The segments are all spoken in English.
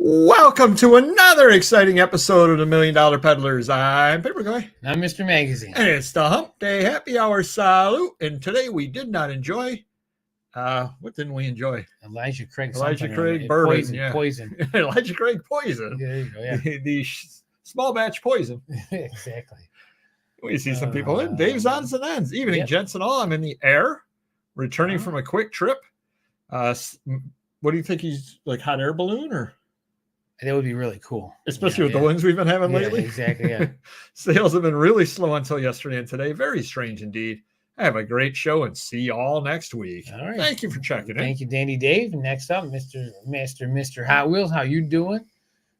Welcome to another exciting episode of the $1 Million Peddlers. I'm Paper Guy. I'm Mr. Magazine. And it's the Hump Day Happy Hour Salute. And today we did not enjoy, what didn't we enjoy? Elijah Craig bourbon. Poison. Elijah Craig poison. There you go, yeah. The small batch poison. Exactly. We see some people in. Dave's odds and ends. Evening, gents and all. I'm in the air, returning from a quick trip. What do you think? He's like hot air balloon or? That would be really cool. Especially with the winds we've been having lately. Exactly, yeah. Sales have been really slow until yesterday and today. Very strange indeed. Have a great show and see you all next week. All right. Thank you for checking in. Thank you, Dandy Dave. Next up, Mr. Hot Wheels. How you doing?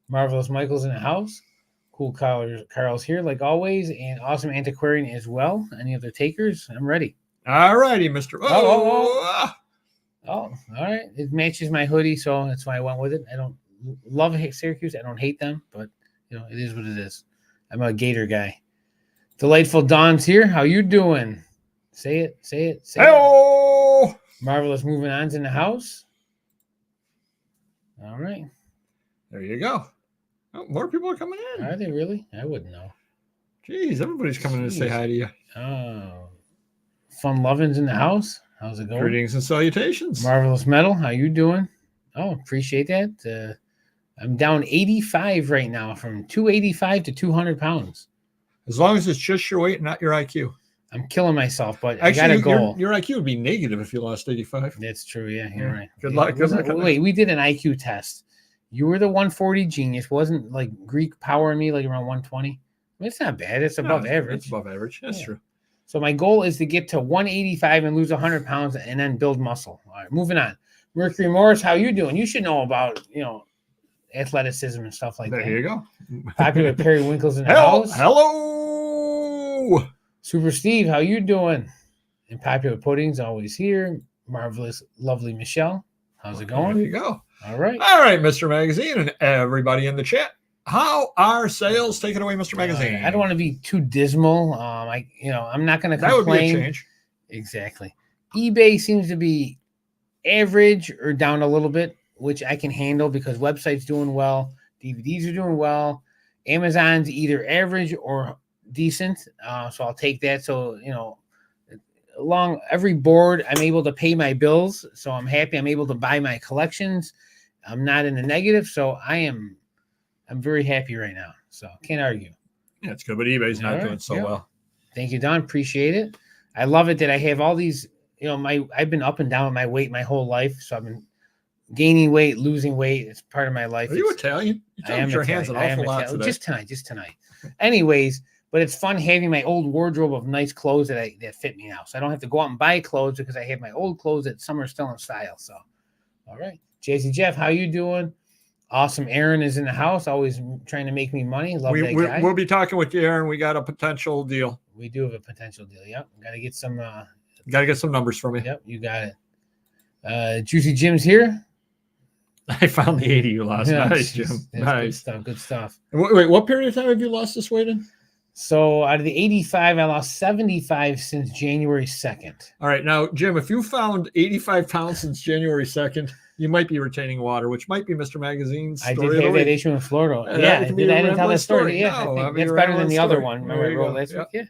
Marvelous Michael's in the house. Cool Carl's here like always. And Awesome Antiquarian as well. Any other takers? I'm ready. All righty, Mr. Oh, all right. It matches my hoodie, so that's why I went with it. I don't love Syracuse. I don't hate them, but it is what it is. I'm a Gator guy. Delightful Dawn's here. How you doing? Say it. Hello. Marvelous Moving On's in the house. All right. There you go. Oh, more people are coming in. Are they really? I wouldn't know. Jeez, everybody's coming in to say hi to you. Oh, Fun Lovin's in the house. How's it going? Greetings and salutations. Marvelous Metal. How you doing? Oh, appreciate that. I'm down 85 right now, from 285 to 200 pounds. As long as it's just your weight, not your IQ. I'm killing myself, but actually, I got a goal. Your IQ would be negative if you lost 85. That's true. Yeah, you're right. Good luck. Wait, we did an IQ test. You were the 140 genius. Wasn't like Greek power in me like around 120. I mean, it's not bad. It's above average. It's above average. That's true. So my goal is to get to 185 and lose 100 pounds and then build muscle. All right, moving on. Mercury Morris, how you doing? You should know about, athleticism and stuff like that. There you go. Popular Periwinkles in the house. Hello. Super Steve, how you doing? And Popular Pudding's always here. Marvelous, lovely Michelle. How's it going? There you go. All right, Mr. Magazine and everybody in the chat. How are sales? Take it away, Mr. Magazine. I don't want to be too dismal. I'm not going to complain. That would be a change. Exactly. eBay seems to be average or down a little bit, which I can handle because websites doing well, DVDs are doing well. Amazon's either average or decent, so I'll take that. So along every board, I'm able to pay my bills, so I'm happy. I'm able to buy my collections. I'm not in the negative, so I'm very happy right now. So can't argue. Yeah, it's good, but eBay's not doing so well. Thank you, Don. Appreciate it. I love it that I have all these. I've been up and down with my weight my whole life, so I've been gaining weight, losing weight. It's part of my life. Are you Italian? You I am your Italian. hands an awful lot today. Just tonight. Anyways, but it's fun having my old wardrobe of nice clothes that fit me now. So I don't have to go out and buy clothes because I have my old clothes that some are still in style. So, all right. JC Jeff, how you doing? Awesome. Aaron is in the house, always trying to make me money. Love that guy. We'll be talking with you, Aaron. We got a potential deal. We do have a potential deal. Yep. Got to get some. Got to get some numbers from you. Yep, you got it. Juicy Jim's here. I found the 80 you lost. Yeah, nice, Jim. Nice. Good stuff. Wait, what period of time have you lost this weight in? So out of the 85, I lost 75 since January 2nd. All right. Now, Jim, if you found 85 pounds since January 2nd, you might be retaining water, which might be Mr. Magazine's story. I did have that issue in Florida. I didn't tell that story. Yeah, no, I think that's better than the other one. Remember I wrote last week? Yeah.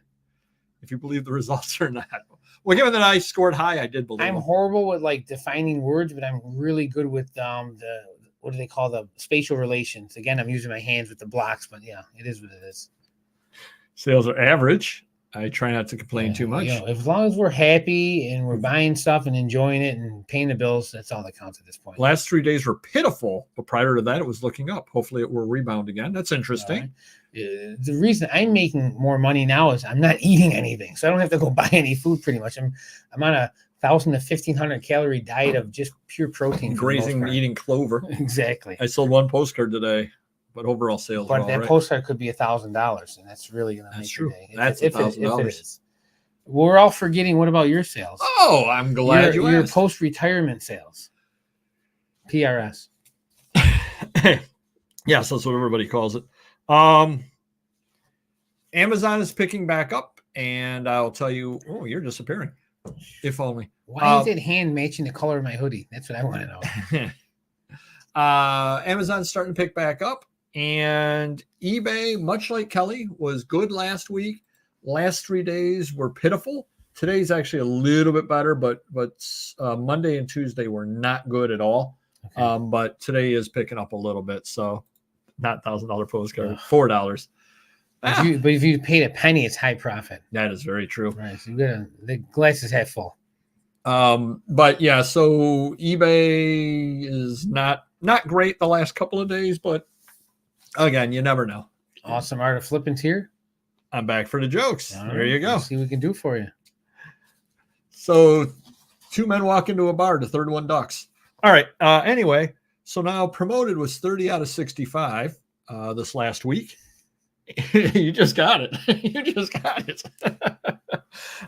If you believe the results or not. Well, given that I scored high, I did believe. I'm horrible with defining words, but I'm really good with what do they call the spatial relations? Again, I'm using my hands with the blocks, but yeah, it is what it is. Sales are average. I try not to complain too much. As long as we're happy and we're buying stuff and enjoying it and paying the bills, that's all that counts at this point. Last 3 days were pitiful, but prior to that, it was looking up. Hopefully, it will rebound again. That's interesting. The reason I'm making more money now is I'm not eating anything, so I don't have to go buy any food. Pretty much, I'm on a 1,000 to 1,500 calorie diet of just pure protein. Grazing, eating clover. Exactly. I sold one postcard today. But overall sales. But that postcard could be $1,000, and that's really going to make your day. That's $1,000. We're all forgetting. What about your sales? Oh, I'm glad you asked. Your post-retirement sales. PRS. Yes, that's what everybody calls it. Amazon is picking back up, and I'll tell you. Oh, you're disappearing. If only. Why is it hand matching the color of my hoodie? That's what I want to know. Amazon's starting to pick back up, and eBay, much like Kelly, was good last week. Last 3 days were pitiful. Today's actually a little bit better, but Monday and Tuesday were not good at all. Okay. But today is picking up a little bit, so not $1,000 postcard, $4. But if you paid a penny, it's high profit. That is very true. Right, so the glass is half full. But yeah, so eBay is not great the last couple of days, but again, you never know. Awesome Art of Flipping's here. I'm back for the jokes. All there you go. Let's see what we can do for you. So 2 men walk into a bar, the third one ducks. All right. Anyway, so now promoted was 30 out of 65 this last week. You just got it. You just got it.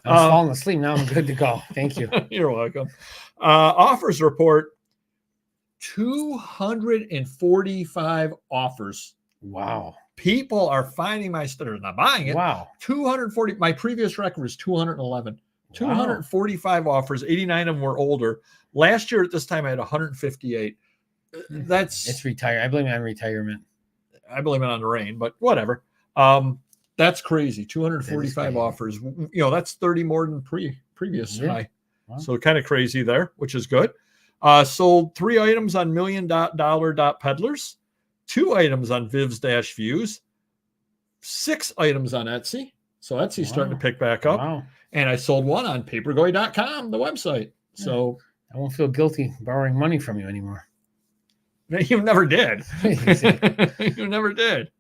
I'm falling asleep. Now I'm good to go. Thank you. You're welcome. Offers report 245 offers. Wow. People are finding my stuff. They're not buying it. Wow. 240. My previous record was 211. 245 offers. 89 of them were older. Last year at this time, I had 158. It's retire. I blame it on retirement. I blame it on the rain, but whatever. That's crazy. 245 offers. That's 30 more than previous high. Wow. So kind of crazy there, which is good. Sold 3 items on $million.peddlers, 2 items on Vivs-Views, 6 items on Etsy. So Etsy's starting to pick back up. Wow. And I sold 1 on papergoy.com, the website. Yeah. So I won't feel guilty borrowing money from you anymore. You never did. You never did.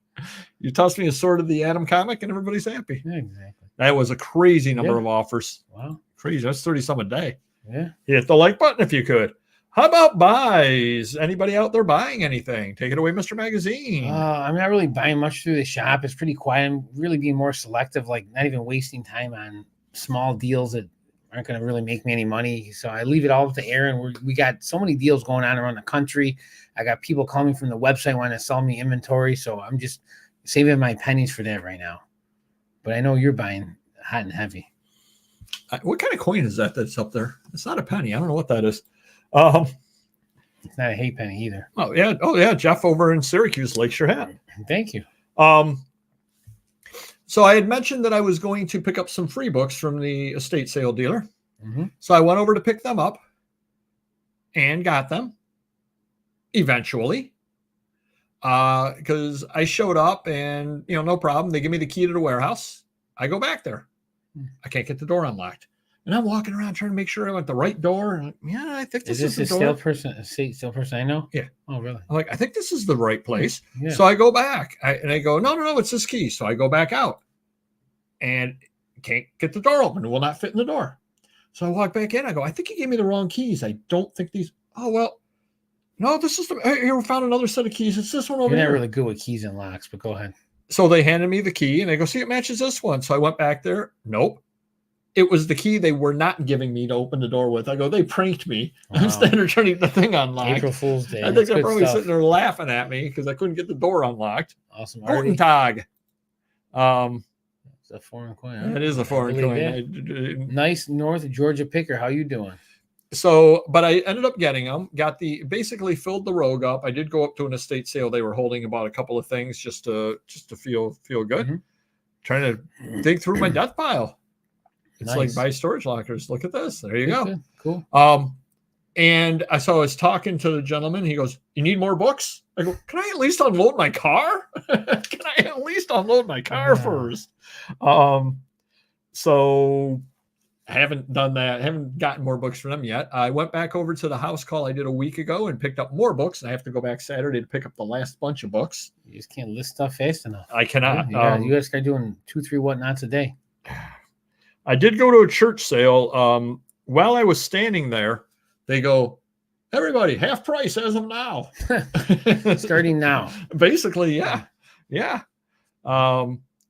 You tossed me a Sword of the Atom comic and everybody's happy. Yeah, exactly. That was a crazy number of offers. Wow. Crazy. That's 30 some a day. Yeah. Hit the like button if you could. How about buys? Anybody out there buying anything? Take it away, Mr. Magazine. I'm not really buying much through the shop. It's pretty quiet. I'm really being more selective, like not even wasting time on small deals that aren't going to really make me any money. So I leave it all up to Aaron. We got so many deals going on around the country. I got people calling from the website wanting to sell me inventory. So I'm just saving my pennies for that right now. But I know you're buying hot and heavy. What kind of coin is that that's up there? It's not a penny. I don't know what that is. It's not a hay penny either. Oh yeah. Jeff over in Syracuse likes your hat. Thank you. So I had mentioned that I was going to pick up some free books from the estate sale dealer. Mm-hmm. So I went over to pick them up and got them eventually. Because I showed up and, no problem. They give me the key to the warehouse. I go back there. I can't get the door unlocked. And I'm walking around trying to make sure I went the right door. And I think this is the door. Estate sale person I know? Yeah. Oh, really? I'm like, I think this is the right place. Yeah. So I go back and I go, no, it's this key. So I go back out and can't get the door open. It will not fit in the door. So I walk back in. I go, I think he gave me the wrong keys. I don't think these. Oh, well, no, this is here. We found another set of keys. It's this one over here. You're not really good with keys and locks, but go ahead. So they handed me the key and they go, see, it matches this one. So I went back there. Nope. It was the key they were not giving me to open the door with. I go, they pranked me. Wow. I'm standing there trying to get the thing unlocked. April Fool's Day. I think they're probably sitting there laughing at me because I couldn't get the door unlocked. Awesome. Guten Tag. It's a foreign coin. It is a foreign coin. Nice North Georgia picker. How you doing? So, but I ended up getting them. Basically filled the rogue up. I did go up to an estate sale. They were holding about a couple of things just to feel good. Mm-hmm. Trying to dig through my death pile. It's nice. Like buy storage lockers. Look at this. There you go. Good. Cool. And I was talking to the gentleman. He goes, "You need more books?" I go, "Can I at least unload my car? Can I at least unload my car first?" So I haven't done that. I haven't gotten more books from them yet. I went back over to the house call I did a week ago and picked up more books. And I have to go back Saturday to pick up the last bunch of books. You just can't list stuff fast enough. I cannot. You guys start doing 2-3 whatnots a day. I did go to a church sale. While I was standing there, they go, "Everybody, half price as of now." Starting now. Basically, yeah.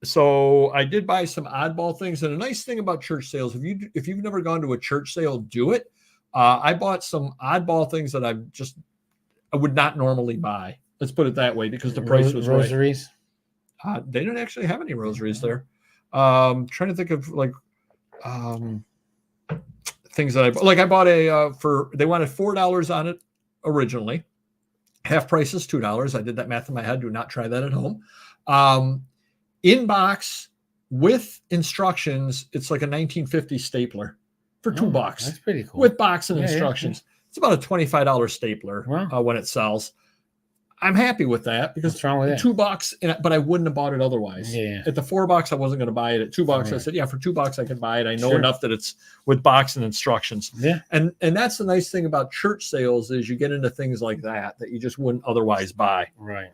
So I did buy some oddball things. And a nice thing about church sales, if you've never gone to a church sale, do it. I bought some oddball things that I would not normally buy. Let's put it that way, because the price was rosaries. Right. They didn't actually have any rosaries there. Trying to think of things that I bought a they wanted $4 on it originally. Half price is $2. I did that math in my head. Do not try that at home. In box with instructions, it's like a 1950 stapler for $2. That's pretty cool. With box and instructions. Yeah. It's about a $25 stapler when it sells. I'm happy with that because what's wrong with $2, but I wouldn't have bought it otherwise. Yeah. At the $4, I wasn't going to buy it. At $2, I said, yeah, for $2, I can buy it. I know enough that it's with box and instructions. Yeah. And that's the nice thing about church sales is you get into things like that you just wouldn't otherwise buy. Right.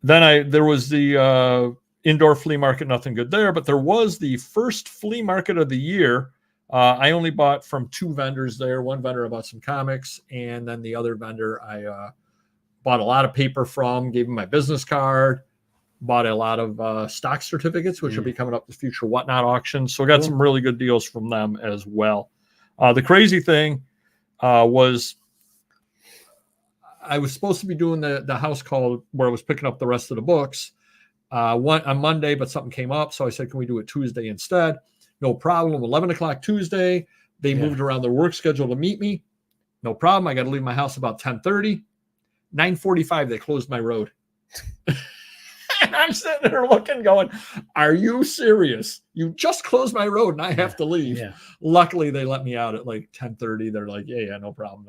Then there was the indoor flea market, nothing good there, but there was the first flea market of the year. I only bought from 2 vendors there. One vendor I bought some comics, and then the other vendor I bought a lot of paper from, gave him my business card, bought a lot of stock certificates, which will be coming up the future whatnot auctions. So I got some really good deals from them as well. The crazy thing was I was supposed to be doing the house call where I was picking up the rest of the books on Monday, but something came up. So I said, can we do it Tuesday instead? No problem. 11 o'clock Tuesday. They moved around their work schedule to meet me. No problem. I got to leave my house about 10:30. 9:45, they closed my road. And I'm sitting there looking, going, are you serious? You just closed my road and I have to leave. Yeah. Luckily, they let me out at like 10:30. They're like, yeah, no problem.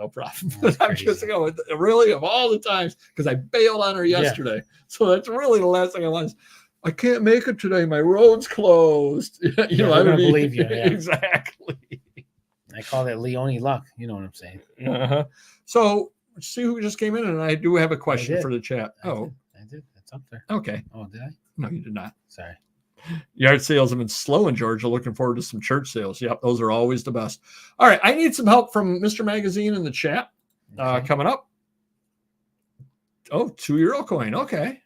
I'm just going, really, of all the times, because I bailed on her yesterday. Yeah. So that's really the last thing I want. I can't make it today. My road's closed. I don't believe you. Yeah. Exactly. I call that Leone luck. You know what I'm saying? Uh-huh. So see who just came in, and I do have a question for the chat. I did. That's up there. Okay. Oh, did I? No, you did not. Sorry. Yard sales have been slow in Georgia. Looking forward to some church sales. Yep, those are always the best. All right, I need some help from Mr. Magazine in the chat coming up. Oh, 2-euro coin. Okay.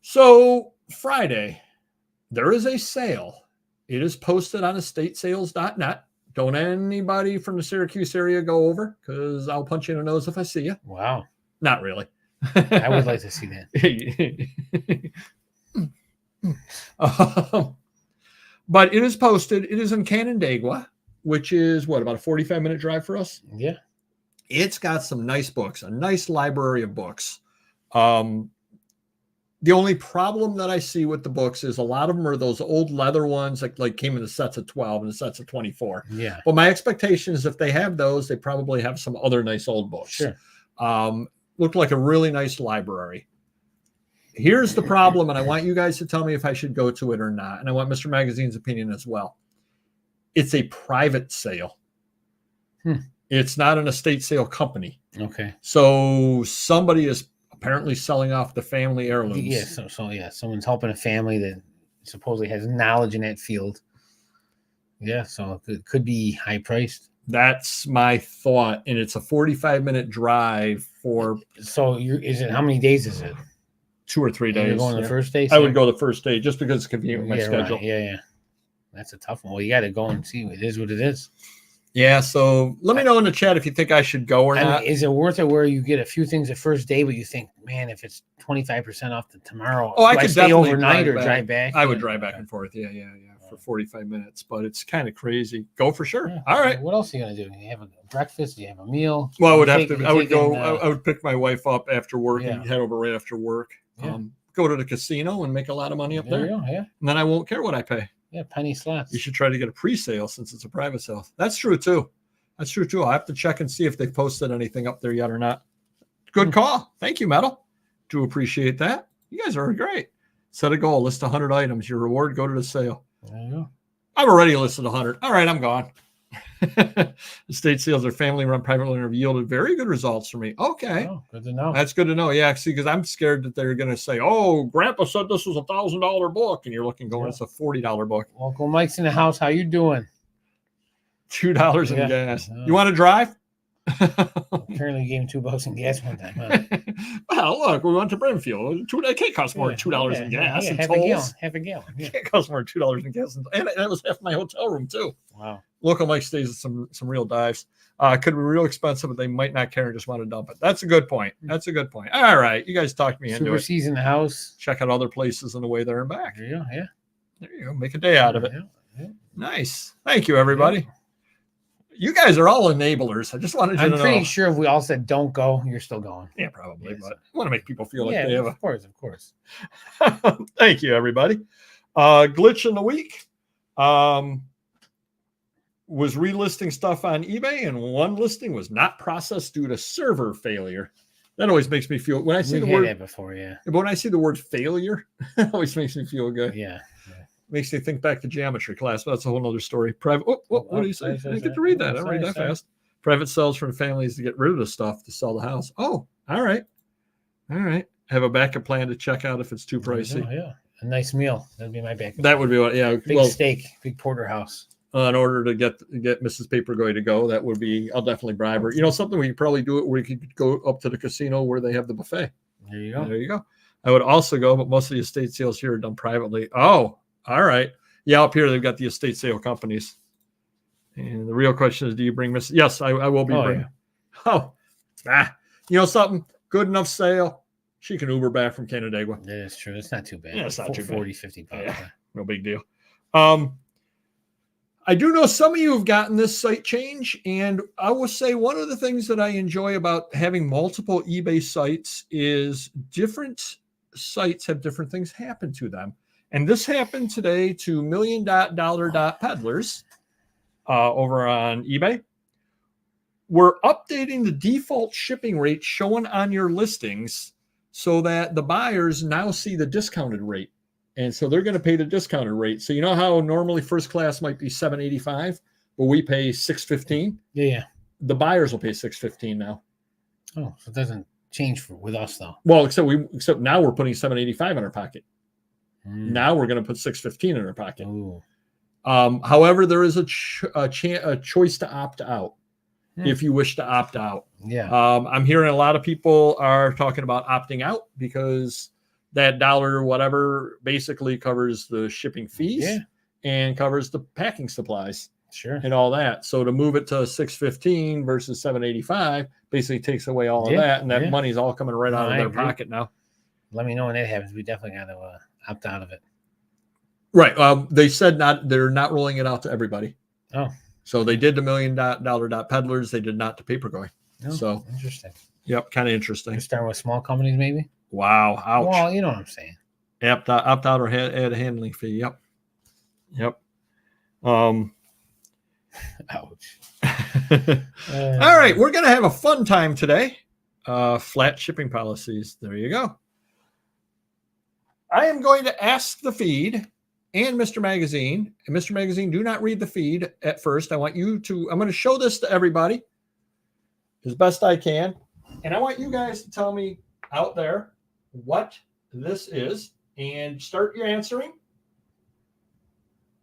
So Friday, there is a sale. It is posted on estatesales.net. Don't anybody from the Syracuse area go over, because I'll punch you in the nose if I see you. Wow. Not really. I would like to see that. But it is posted. It is in Canandaigua, which is about a 45-minute drive for us? Yeah. It's got some nice books, a nice library of books. The only problem that I see with the books is a lot of them are those old leather ones like came in the sets of 12 and the sets of 24. Yeah. But my expectation is if they have those, they probably have some other nice old books. Sure. Looked like a really nice library. Here's the problem, and I want you guys to tell me if I should go to it or not. And I want Mr. Magazine's opinion as well. It's a private sale. It's not an estate sale company. Okay. So somebody is apparently selling off the family heirlooms. Yeah, so someone's helping a family that supposedly has knowledge in that field. Yeah, so it could be high priced. That's my thought, and it's a 45-minute drive for. So how many days is it? 2 or 3 days. You're going the first day? I would go the first day just because it's convenient with my schedule. Right. Yeah. That's a tough one. Well, you got to go and see. It is what it is. Yeah, so let me know in the chat if you think I should go or not. Is it worth it where you get a few things the first day, but you think, man, if it's 25% off tomorrow, I could stay overnight or drive back? I would drive back and forth. Yeah, for 45 minutes, but it's kind of crazy. Go for sure. Yeah. All right. What else are you gonna do? You have a breakfast? Do you have a meal? Well, I would pick my wife up after work and head over right after work. Yeah. Go to the casino and make a lot of money up there. Yeah. And then I won't care what I pay. Yeah, penny slots. You should try to get a pre-sale since it's a private sale. That's true too. I'll have to check and see if they've posted anything up there yet or not. Good call. Thank you, Metal. Do appreciate that. You guys are great. Set a goal. List 100 items. Your reward, go to the sale. There you go. I've already listed 100. All right, I'm gone. Estate sales are family-run, privately owned, yielded very good results for me. Okay. Oh, good to know. That's good to know. Yeah, see, because I'm scared that they're going to say, oh, Grandpa said this was $1,000 book. And you're looking going, it's a $40 book. Uncle Mike's in the house. How you doing? $2 in gas. You want to drive? Apparently gave him $2 in gas one time. Huh? Well, look, we went to Brimfield. It can't cost more than $2 in gas. Half a gallon. It can't cost more than $2 in gas. And that was half my hotel room, too. Wow. Local Mike stays at some real dives. Could be real expensive, but they might not care and just want to dump it. That's a good point. All right. You guys talked me into it. Super C's in the house. Check out other places on the way there and back. There you go. Yeah. There you go. Make a day out of it. Yeah. Nice. Thank you, everybody. You guys are all enablers. I just wanted you to know. I'm pretty sure if we all said don't go, you're still going. Yeah, probably. Yes. But I want to make people feel like Yeah, they have of course, of course. Thank you, everybody. Glitch in the week. Was relisting stuff on eBay, and one listing was not processed due to server failure. That always makes me feel when I see the word that before, yeah. But when I see the word failure, it always makes me feel good. Yeah. Makes me think back to geometry class, but that's a whole other story. Private. What do you say? I didn't get to read that. I don't read that fast. Private sales from families to get rid of the stuff to sell the house. Oh, all right. Have a backup plan to check out if it's too pricey. Oh, yeah. A nice meal. That'd be my backup. That would be what. Yeah. Big steak, big porterhouse. In order to get Mrs. Papergoy to go, that would be. I'll definitely bribe her. You know something we could probably do it. We could go up to the casino where they have the buffet. There you go. There you go. I would also go, but most of the estate sales here are done privately. Oh, all right. Yeah, up here they've got the estate sale companies. And the real question is, do you bring Mrs. Yes, I will be bringing. Yeah. You know something? Good enough sale. She can Uber back from Canandaigua. That is true. It's not too bad. Yeah, it's not too bad. 40, 50 bucks. Yeah, no big deal. I do know some of you have gotten this site change, and I will say one of the things that I enjoy about having multiple eBay sites is different sites have different things happen to them. And this happened today to $1,000,000 over on eBay. We're updating the default shipping rate shown on your listings so that the buyers now see the discounted rate. And so they're going to pay the discounted rate. So you know how normally first class might be $785, but we pay $615? Yeah. The buyers will pay $615 now. Oh, so it doesn't change with us though. Well, except now we're putting $785 in our pocket. Now we're going to put $615 in our pocket. However, there is a choice to opt out if you wish to opt out. Yeah. I'm hearing a lot of people are talking about opting out because that dollar whatever basically covers the shipping fees and covers the packing supplies. Sure. And all that. So to move it to $615 versus $785 basically takes away all of that, and that money's all coming right out of their pocket now. Let me know when that happens. We definitely got to opt out of it. Right. They said they're not rolling it out to everybody. Oh. So they did the $1 million peddlers. They did not to Papergoy. Oh, so interesting. Yep. Kind of interesting. You're starting with small companies, maybe? Wow. Ouch. Well, you know what I'm saying. Opt out or add a handling fee. Yep. Ouch. All right. We're going to have a fun time today. Flat shipping policies. There you go. I am going to ask the feed and Mr. Magazine. And Mr. Magazine, do not read the feed at first. I'm going to show this to everybody as best I can. And I want you guys to tell me out there what this is and start your answering.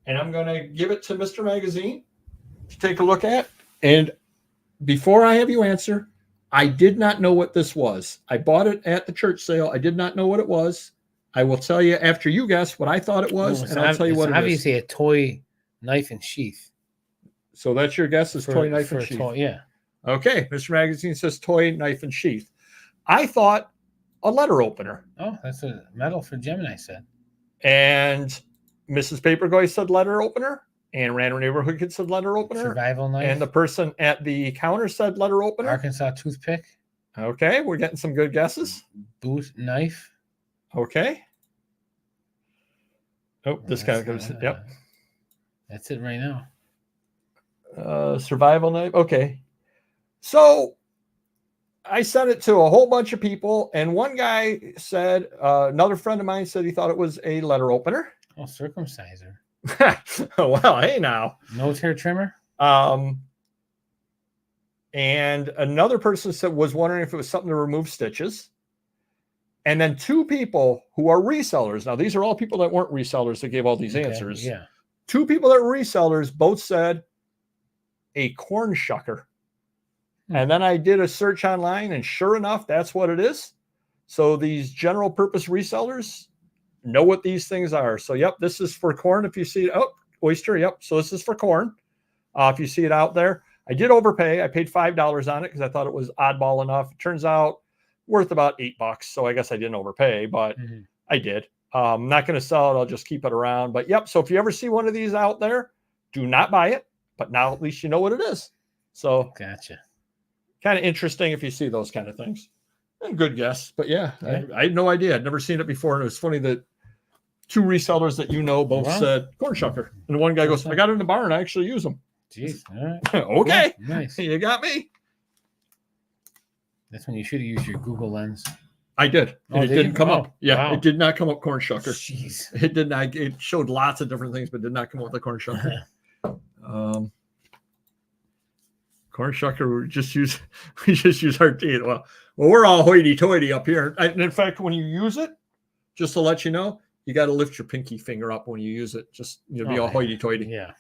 And I'm going to give it to Mr. Magazine to take a look at. And before I have you answer, I did not know what this was. I bought it at the church sale. I did not know what it was. I will tell you after you guess what I thought it was, and I'll tell you what it is. Obviously a toy knife and sheath. So that's your guess is toy knife and sheath. Yeah. Okay. Mr. Magazine says toy knife and sheath. I thought a letter opener. Oh, that's a medal for Gemini said. And Mrs. Papergoy said letter opener. And Random Neighborhood Kid said letter opener. Survival knife. And the person at the counter said letter opener. Arkansas toothpick. Okay. We're getting some good guesses. Boot knife. Okay. Oh, this guy goes. Yep. That's it right now. Survival knife. Okay. So I sent it to a whole bunch of people, and one guy said, another friend of mine said he thought it was a letter opener. Oh, circumciser. Well, hey now. Nose hair trimmer. And another person was wondering if it was something to remove stitches. And then two people who are resellers. Now, these are all people that weren't resellers that gave all these answers. Yeah. Two people that were resellers both said a corn shucker. And then I did a search online, and sure enough, that's what it is. So these general purpose resellers know what these things are. So, yep, this is for corn. If you see it, oyster. Yep. So this is for corn. If you see it out there, I did overpay. I paid $5 on it because I thought it was oddball enough. It turns out worth about $8. So I guess I didn't overpay, but I did. I'm not going to sell it. I'll just keep it around. But yep. So if you ever see one of these out there, do not buy it. But now at least you know what it is. So gotcha. Kind of interesting if you see those kind of things. And good guess. But yeah. I had no idea. I'd never seen it before. And it was funny that two resellers that both said corn shucker. And one guy goes, I got it in the barn. I actually use them. Jeez. All right. Okay. Cool. Nice. You got me. That's when you should have used your Google Lens. I did. And it didn't come up. Yeah. Wow. It did not come up corn shucker. Jeez. It did not. It showed lots of different things, but did not come up with the corn shucker. Corn shucker, we just use our teeth. Well, we're all hoity-toity up here. And in fact, when you use it, just to let you know, you got to lift your pinky finger up when you use it. Just be all hoity-toity. Yeah.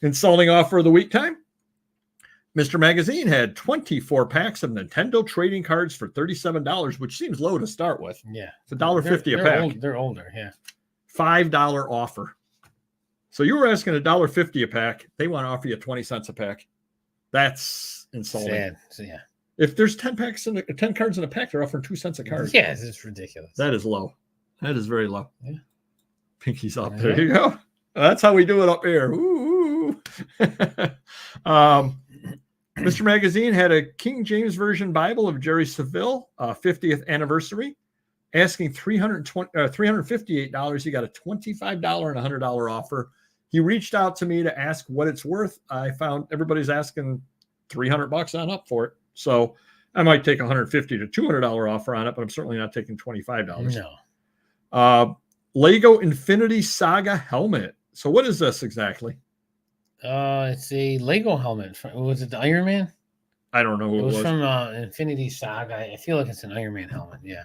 Insulting offer of the week time. Mr. Magazine had 24 packs of Nintendo trading cards for $37, which seems low to start with. Yeah. It's $1.50 a pack. They're older, yeah. $5 offer. So you were asking $1.50 a pack. They want to offer you 20 cents a pack. That's insulting. Sad. So, yeah. If there's 10 cards in a pack, they're offering 2 cents a card. Yeah, it's ridiculous. That is low. That is very low. Yeah. Pinky's up. There you go. That's how we do it up here. Ooh. Mr. Magazine had a King James Version Bible of Jerry Saville, 50th anniversary, asking $358. He got a $25 and $100 offer. He reached out to me to ask what it's worth. I found everybody's asking $300 on up for it. So I might take $150 to $200 offer on it, but I'm certainly not taking $25. No. Lego Infinity Saga helmet. So what is this exactly? It's a Lego helmet. Was it the Iron Man? I don't know who it was. It was from Infinity Saga. I feel like it's an Iron Man helmet. Yeah.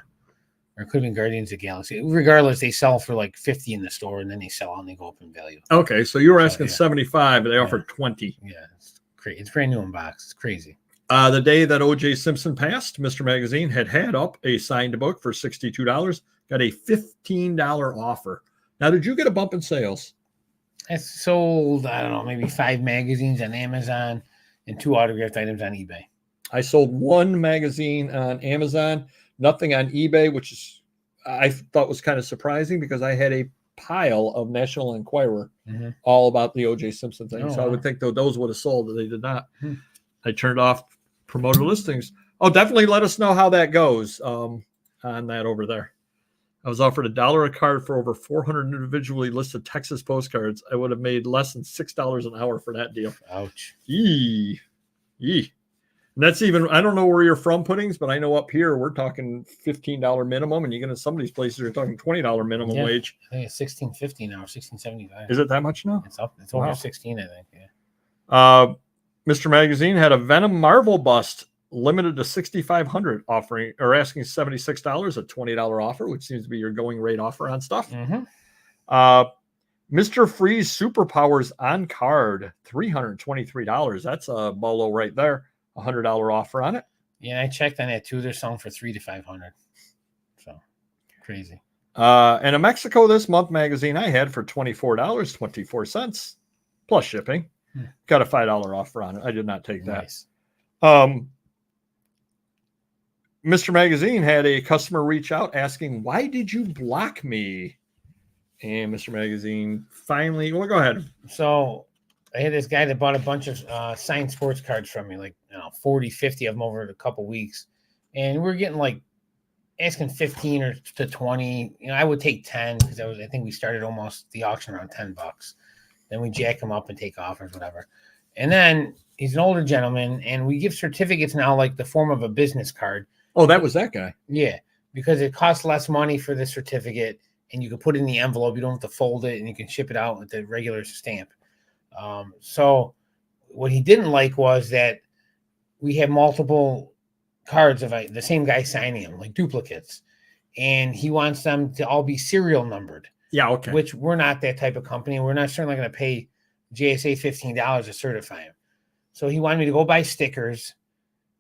Or it could have been Guardians of the Galaxy. Regardless, they sell for like $50 in the store, and then they sell out and they go up in value. Okay, so you were asking $75, but they offered $20. Yeah, it's crazy. It's brand new in box. It's crazy. The day that O.J. Simpson passed, Mr. Magazine had up a signed book for $62. Got a $15 offer. Now, did you get a bump in sales? I sold, I don't know, maybe 5 magazines on Amazon and 2 autographed items on eBay. I sold 1 magazine on Amazon, nothing on eBay, which is I thought was kind of surprising because I had a pile of National Enquirer all about the O.J. Simpson thing. I would think those would have sold, but they did not. I turned off promoted listings. Oh, definitely let us know how that goes on that over there. I was offered $1 a card for over 400 individually listed Texas postcards. I would have made less than $6 an hour for that deal. Ouch. Yee. And that's even, I don't know where you're from, Puddings, but I know up here we're talking $15 minimum, and you get in some of these places you're talking $20 minimum wage. I think it's $16.50 now, $16.75. Is it that much now? It's up. It's over 16, I think. Yeah. Mr. Magazine had a Venom Marvel bust limited to 6,500 offering or asking $76, a $20 offer, which seems to be your going rate offer on stuff. Mr. Freeze Superpowers on card, $323. That's a bolo right there. $100 offer on it. Yeah, I checked on that too. They're selling for $300 to $500. So crazy. And a Mexico This Month magazine I had for $24.24 plus shipping. Got a $5 offer on it. I did not take that. Nice. Mr. Magazine had a customer reach out asking, why did you block me? And Mr. Magazine finally, well, go ahead. So I had this guy that bought a bunch of signed sports cards from me, like 40, 50 of them over a couple weeks. And we're getting like asking 15 or to 20. I would take 10 because I think we started almost the auction around $10. Then we jack them up and take offers, whatever. And then he's an older gentleman, and we give certificates now like the form of a business card. Oh, that was that guy. Yeah, because it costs less money for the certificate, and you can put it in the envelope. You don't have to fold it, and you can ship it out with the regular stamp. So what he didn't like was that we have multiple cards of the same guy signing them, like duplicates, and he wants them to all be serial numbered. Yeah, okay. Which we're not that type of company. We're not certainly going to pay JSA $15 to certify him. So he wanted me to go buy stickers,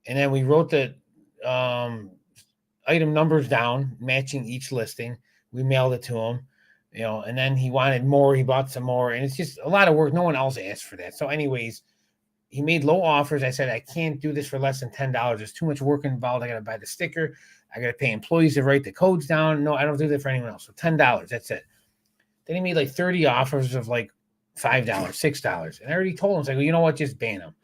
and then we wrote the item numbers down, matching each listing. We mailed it to him, and then he wanted more. He bought some more, and it's just a lot of work. No one else asked for that. So anyways, he made low offers. I said, I can't do this for less than $10. There's too much work involved. I got to buy the sticker. I got to pay employees to write the codes down. No, I don't do that for anyone else. So $10, that's it. Then he made like 30 offers of like $5, $6. And I already told him, I was like, well, you know what? Just ban them.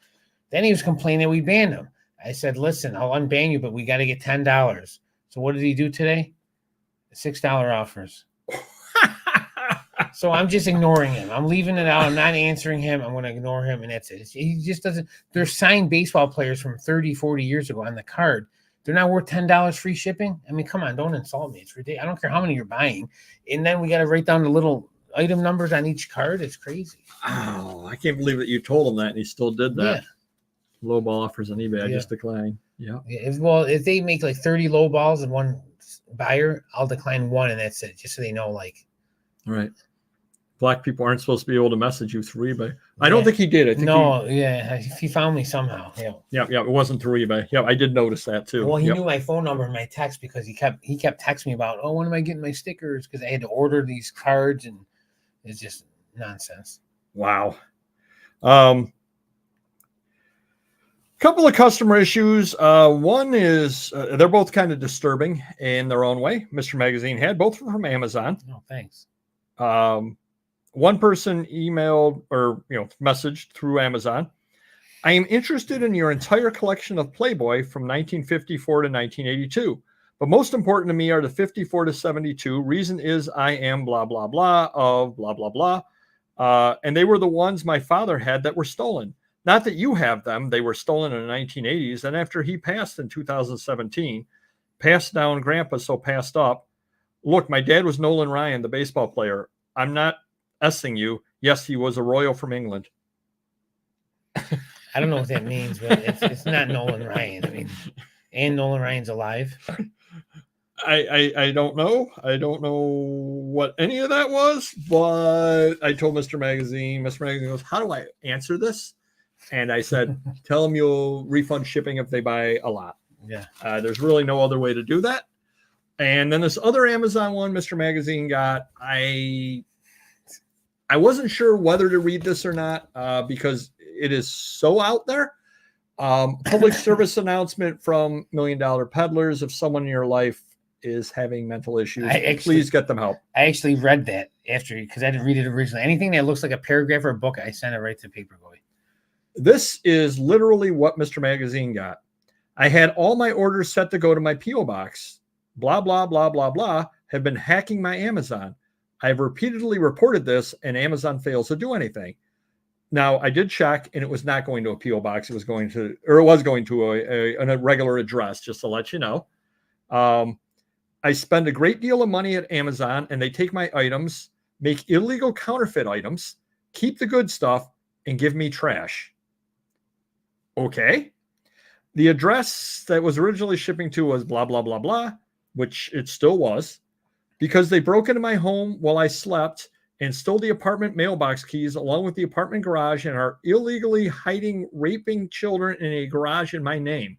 Then he was complaining that we banned him. I said, listen, I'll unban you, but we got to get $10. So what did he do today? $6 offers. So I'm just ignoring him. I'm leaving it out. I'm not answering him. I'm going to ignore him, and that's it. He just doesn't. There's signed baseball players from 30, 40 years ago on the card. They're not worth $10 free shipping. I mean, come on, don't insult me. It's ridiculous. I don't care how many you're buying. And then we got to write down the little item numbers on each card. It's crazy. Oh, I can't believe that you told him that, and he still did that. Yeah. Low ball offers on eBay. I just decline. Yeah. If they make like 30 low balls and one buyer, I'll decline one, and that's it. Just so they know, like. All right. Black people aren't supposed to be able to message you through eBay. I don't think he did. I think he found me somehow. Yeah. It wasn't through eBay. Yeah, I did notice that too. Well, he knew my phone number and my text because he kept texting me about, oh, when am I getting my stickers? Because I had to order these cards, and it's just nonsense. Wow. Couple of customer issues. One is they're both kind of disturbing in their own way. Mr. Magazine had both from Amazon. Oh, thanks. One person emailed or messaged through Amazon. I am interested in your entire collection of Playboy from 1954 to 1982. But most important to me are the 54 to 72. Reason is I am blah, blah, blah of blah, blah, blah. And they were the ones my father had that were stolen. Not that you have them. They were stolen in the 1980s. And after he passed in 2017, passed down grandpa, so passed up. Look, my dad was Nolan Ryan, the baseball player. I'm not S-ing you. Yes, he was a royal from England. I don't know what that means, but it's not Nolan Ryan. I mean, and Nolan Ryan's alive. I don't know. I don't know what any of that was, but I told Mr. Magazine. Mr. Magazine goes, how do I answer this? And I said, tell them you'll refund shipping if they buy a lot. Yeah. There's really no other way to do that. And then this other Amazon one Mr. Magazine got, I wasn't sure whether to read this or not because it is so out there. Public service announcement from $1 Million Peddlers. If someone in your life is having mental issues, please get them help. I actually read that after because I didn't read it originally. Anything that looks like a paragraph or a book, I sent it right to Paperboy. This is literally what Mr. Magazine got. I had all my orders set to go to my P.O. box. Blah, blah, blah, blah, blah, have been hacking my Amazon. I've repeatedly reported this, and Amazon fails to do anything. Now, I did check, and it was not going to a P.O. box. It was going to a regular address, just to let you know. I spend a great deal of money at Amazon, and they take my items, make illegal counterfeit items, keep the good stuff, and give me trash. Okay. The address that was originally shipping to was blah, blah, blah, blah, which it still was, because they broke into my home while I slept and stole the apartment mailbox keys along with the apartment garage and are illegally hiding raping children in a garage in my name.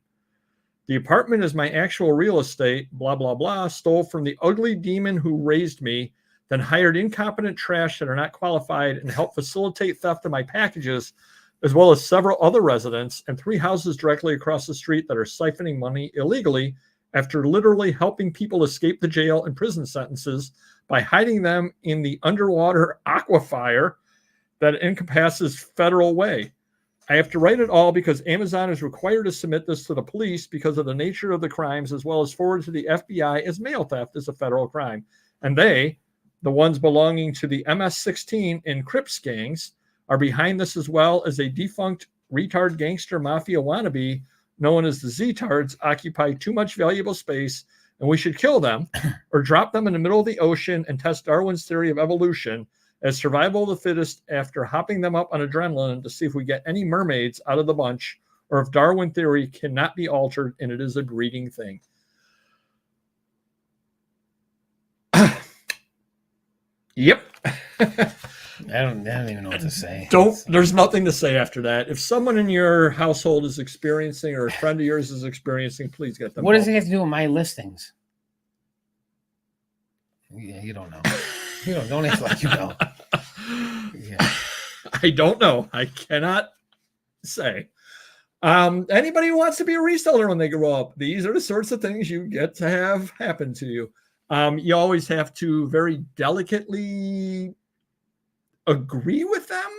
The apartment is my actual real estate, blah, blah, blah, stole from the ugly demon who raised me, then hired incompetent trash that are not qualified and helped facilitate theft of my packages, as well as several other residents and 3 houses directly across the street that are siphoning money illegally after literally helping people escape the jail and prison sentences by hiding them in the underwater aquifer that encompasses Federal Way. I have to write it all because Amazon is required to submit this to the police because of the nature of the crimes, as well as forward to the FBI as mail theft is a federal crime. And they, the ones belonging to the MS-16 and Crips gangs, are behind this, as well as a defunct retard gangster mafia wannabe known as the Z-tards occupy too much valuable space, and we should kill them or drop them in the middle of the ocean and test Darwin's theory of evolution as survival of the fittest after hopping them up on adrenaline to see if we get any mermaids out of the bunch, or if Darwin theory cannot be altered and it is a breeding thing. Yep. I don't even know what to say. There's nothing to say after that. If someone in your household is experiencing, or a friend of yours is experiencing, please get them. What does it have to do with my listings? Yeah, you don't know. Don't act like you know. Yeah. I don't know. I cannot say. Anybody who wants to be a reseller when they grow up, these are the sorts of things you get to have happen to you. You always have to very delicately agree with them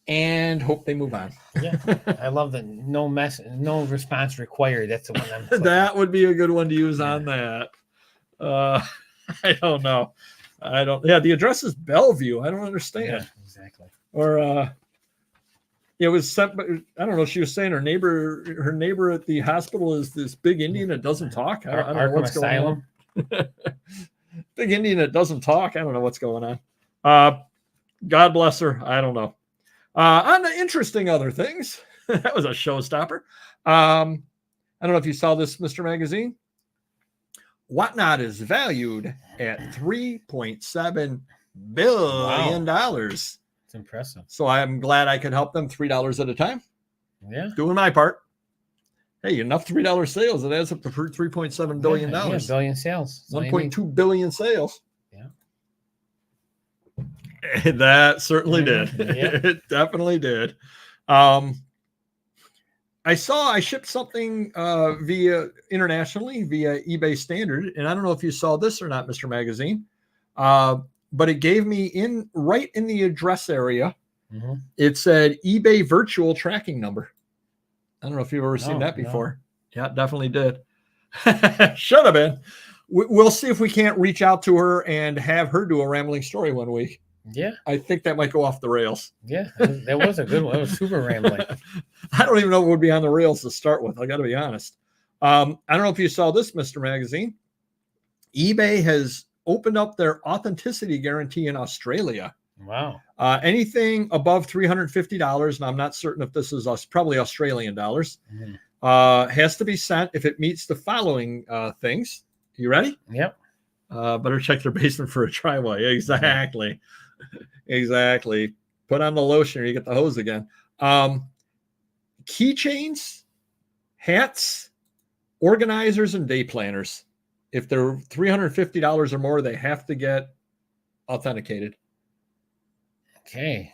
and hope they move on. Yeah, I love the no response required. That's the one I'm clicking. That would be a good one to use on that. I don't know. Yeah, the address is Bellevue. I don't understand. Yeah, exactly. Or it was sent, but I don't know. She was saying her neighbor at the hospital is this big Indian that doesn't talk. I don't know what's going on. Big Indian that doesn't talk. I don't know what's going on. God bless her. I don't know. On the interesting other things, that was a showstopper. I don't know if you saw this, Mr. Magazine. Whatnot is valued at $3.7 billion. Wow. It's impressive. So I'm glad I could help them $3 at a time. Yeah. Doing my part. Hey, enough $3 sales. It adds up to $3.7 billion. Yeah, billion sales. 1.2 billion sales. Yeah. That certainly did. Yeah. It definitely did. I shipped something internationally via eBay Standard, and I don't know if you saw this or not, Mr. Magazine, but it gave me right in the address area. Mm-hmm. It said eBay virtual tracking number. I don't know if you've ever seen that before. No. Yeah, it definitely did. Should have been. We'll see if we can't reach out to her and have her do a rambling story one week. Yeah. I think that might go off the rails. Yeah, that was a good one. It was super rambling. I don't even know what would be on the rails to start with. I got to be honest. I don't know if you saw this, Mr. Magazine. eBay has opened up their authenticity guarantee in Australia. Wow. Anything above $350, and I'm not certain if this is probably Australian dollars, has to be sent if it meets the following things. You ready? Yep. Better check their basement for a driveway. Exactly. Exactly. Put on the lotion or you get the hose again. Keychains, hats, organizers, and day planners. If they're $350 or more, they have to get authenticated. Okay.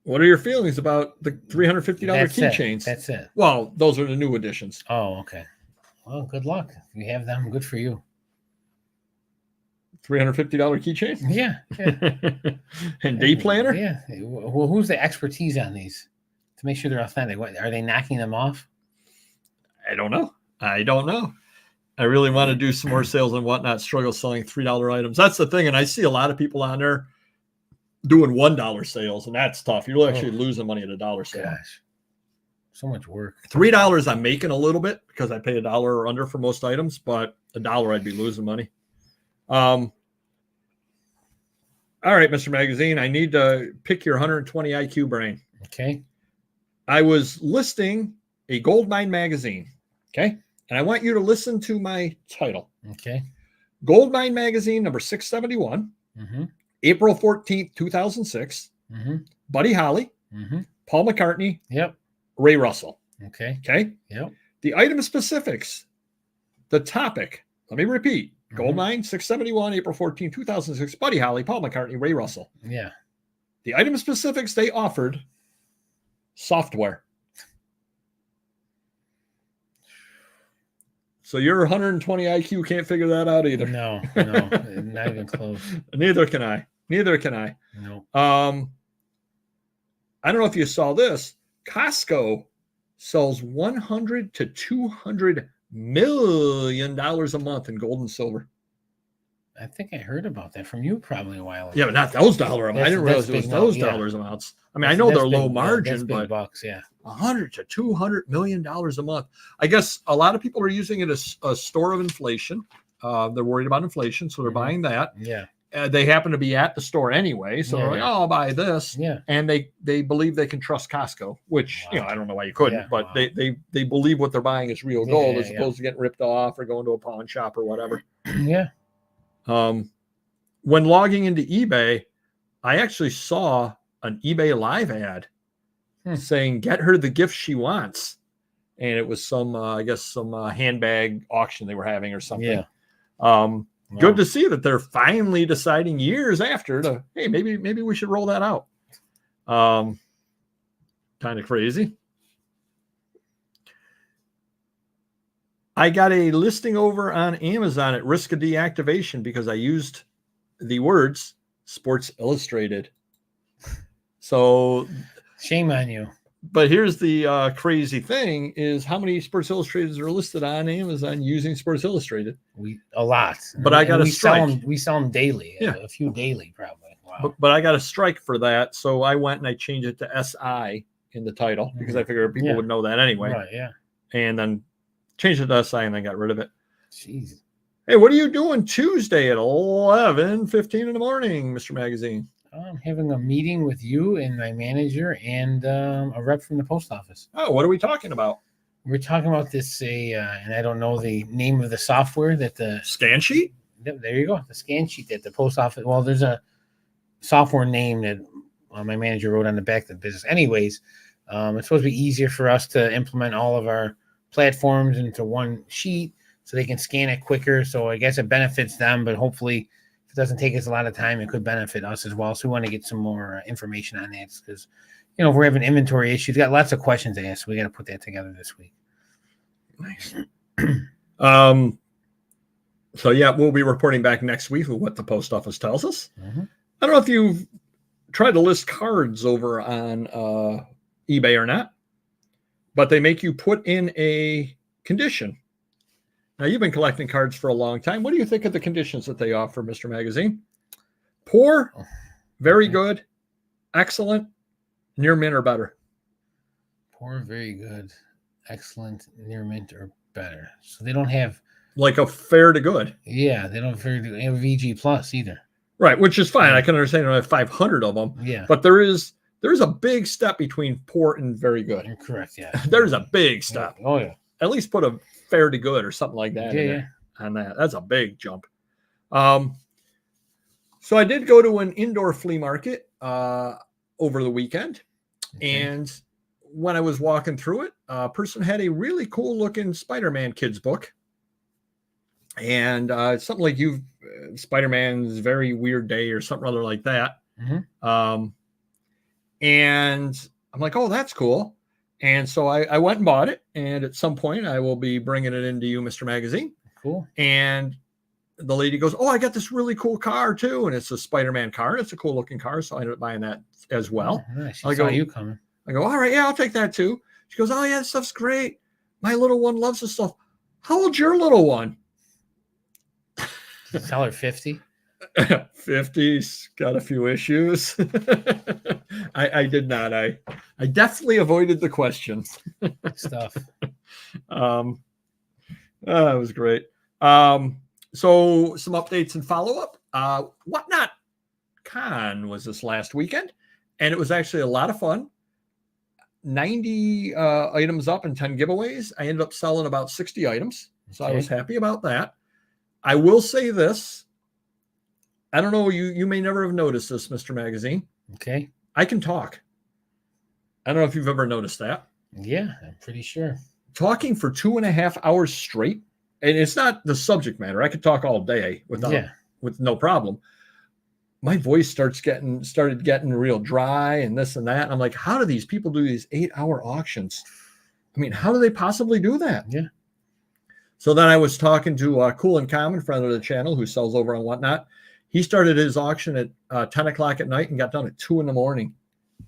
What are your feelings about the $350 keychains? That's it. Well, those are the new editions. Oh, okay. Well, good luck. If you have them, good for you. $350 keychain? Yeah. And day planner? Yeah. Well, who's the expertise on these to make sure they're authentic? What, are they knocking them off? I don't know. I really want to do some more sales and whatnot. Struggle selling $3 items. That's the thing. And I see a lot of people on there doing $1 sales, and that's tough. You're actually losing money at a dollar sale. Gosh, so much work. $3, I'm making a little bit because I pay $1 or under for most items, but $1, I'd be losing money. All right, Mr. Magazine, I need to pick your 120 IQ brain. Okay. I was listing a Goldmine magazine. Okay. And I want you to listen to my title. Okay. Goldmine magazine number 671, April 14th, 2006. Buddy Holly, Paul McCartney. Yep. Ray Russell. Okay. Okay. Yep. The item specifics, the topic. Let me repeat. Goldmine 671, April 14th, 2006. Buddy Holly, Paul McCartney, Ray Russell. Yeah. The item specifics they offered: software. So your 120 IQ can't figure that out either. No, not even close. Neither can I. No. I don't know if you saw this. Costco sells $100 to $200 million a month in gold and silver. I think I heard about that from you probably a while ago. Yeah, but not those dollar amounts. I didn't realize it was those dollars amounts. I mean, I know they're low margin, but bucks, yeah. $100 to $200 million a month. I guess a lot of people are using it as a store of inflation. They're worried about inflation, so they're buying that. Yeah. They happen to be at the store anyway, so they're like, "Oh, I'll buy this." Yeah. And they believe they can trust Costco, which I don't know why you couldn't, but they believe what they're buying is real gold as opposed to getting ripped off or going to a pawn shop or whatever. Yeah. When logging into eBay, I actually saw an eBay live ad saying, "Get her the gift she wants," and it was some handbag auction they were having or something. Yeah. Good to see that they're finally deciding years after to, hey, maybe we should roll that out. Kind of crazy. I got a listing over on Amazon at risk of deactivation because I used the words Sports Illustrated So shame on you. But here's the crazy thing is how many Sports Illustrateds are listed on Amazon using Sports Illustrated? A lot. But I got a strike. We sell them daily. Yeah. A few daily probably. Wow. But I got a strike for that. So I went and I changed it to SI in the title because I figured people would know that anyway. Right, yeah. And then changed it to SI and then got rid of it. Jeez. Hey, what are you doing Tuesday at 11:15 in the morning, Mr. Magazine? I'm having a meeting with you and my manager and a rep from the post office. Oh, what are we talking about? We're talking about this, and I don't know the name of the software that the scan sheet. There you go, the scan sheet that the post office. Well, there's a software name that my manager wrote on the back of the business. Anyways, it's supposed to be easier for us to implement all of our platforms into one sheet so they can scan it quicker. So I guess it benefits them, but hopefully if it doesn't take us a lot of time, it could benefit us as well. So we want to get some more information on that because, you know, if we're having inventory issues, got lots of questions to ask. So we got to put that together this week. Nice. So yeah, we'll be reporting back next week with what the post office tells us. Mm-hmm. I don't know if you've tried to list cards over on eBay or not, but they make you put in a condition. Now, you've been collecting cards for a long time. What do you think of the conditions that they offer, Mr. Magazine? Poor, very good, excellent, near mint or better. Poor, very good, excellent, near mint or better. So they don't have like a fair to good. Yeah, they don't have VG plus either. Right, which is fine. Yeah. I can understand. I have 500 of them. Yeah, but there's a big step between poor and very good. You're correct. Yeah, there's a big step. Oh yeah. At least put a fair to good or something like that. Yeah. On that. That's a big jump. So I did go to an indoor flea market over the weekend, and when I was walking through it, a person had a really cool looking Spider-Man kids book. And something like Spider-Man's Very Weird Day or something other like that. Mm-hmm. And I'm like, oh, that's cool. And so I went and bought it. And at some point I will be bringing it into you, Mr. Magazine. Cool. And the lady goes, oh, I got this really cool car too. And it's a Spider-Man car. It's a cool looking car. So I ended up buying that as well. Oh, nice. I saw you coming. I go, all right, yeah, I'll take that too. She goes, oh yeah, this stuff's great. My little one loves this stuff. How old's your little one? Tell her 50. 50's got a few issues. I did not. I definitely avoided the question. Stuff. That was great. So some updates and follow-up. Whatnot Con was this last weekend, and it was actually a lot of fun. 90 items up and 10 giveaways. I ended up selling about 60 items, so I was happy about that. I will say this. I don't know. You may never have noticed this, Mr. Magazine. Okay. I can talk. I don't know if you've ever noticed that. Yeah, I'm pretty sure. Talking for 2.5 hours straight, and it's not the subject matter. I could talk all day with no problem. My voice started getting real dry and this and that. And I'm like, how do these people do these 8-hour auctions? I mean, how do they possibly do that? Yeah. So then I was talking to Cool and Common, friend of the channel, who sells over on Whatnot. He started his auction at 10 o'clock at night and got done at 2 in the morning.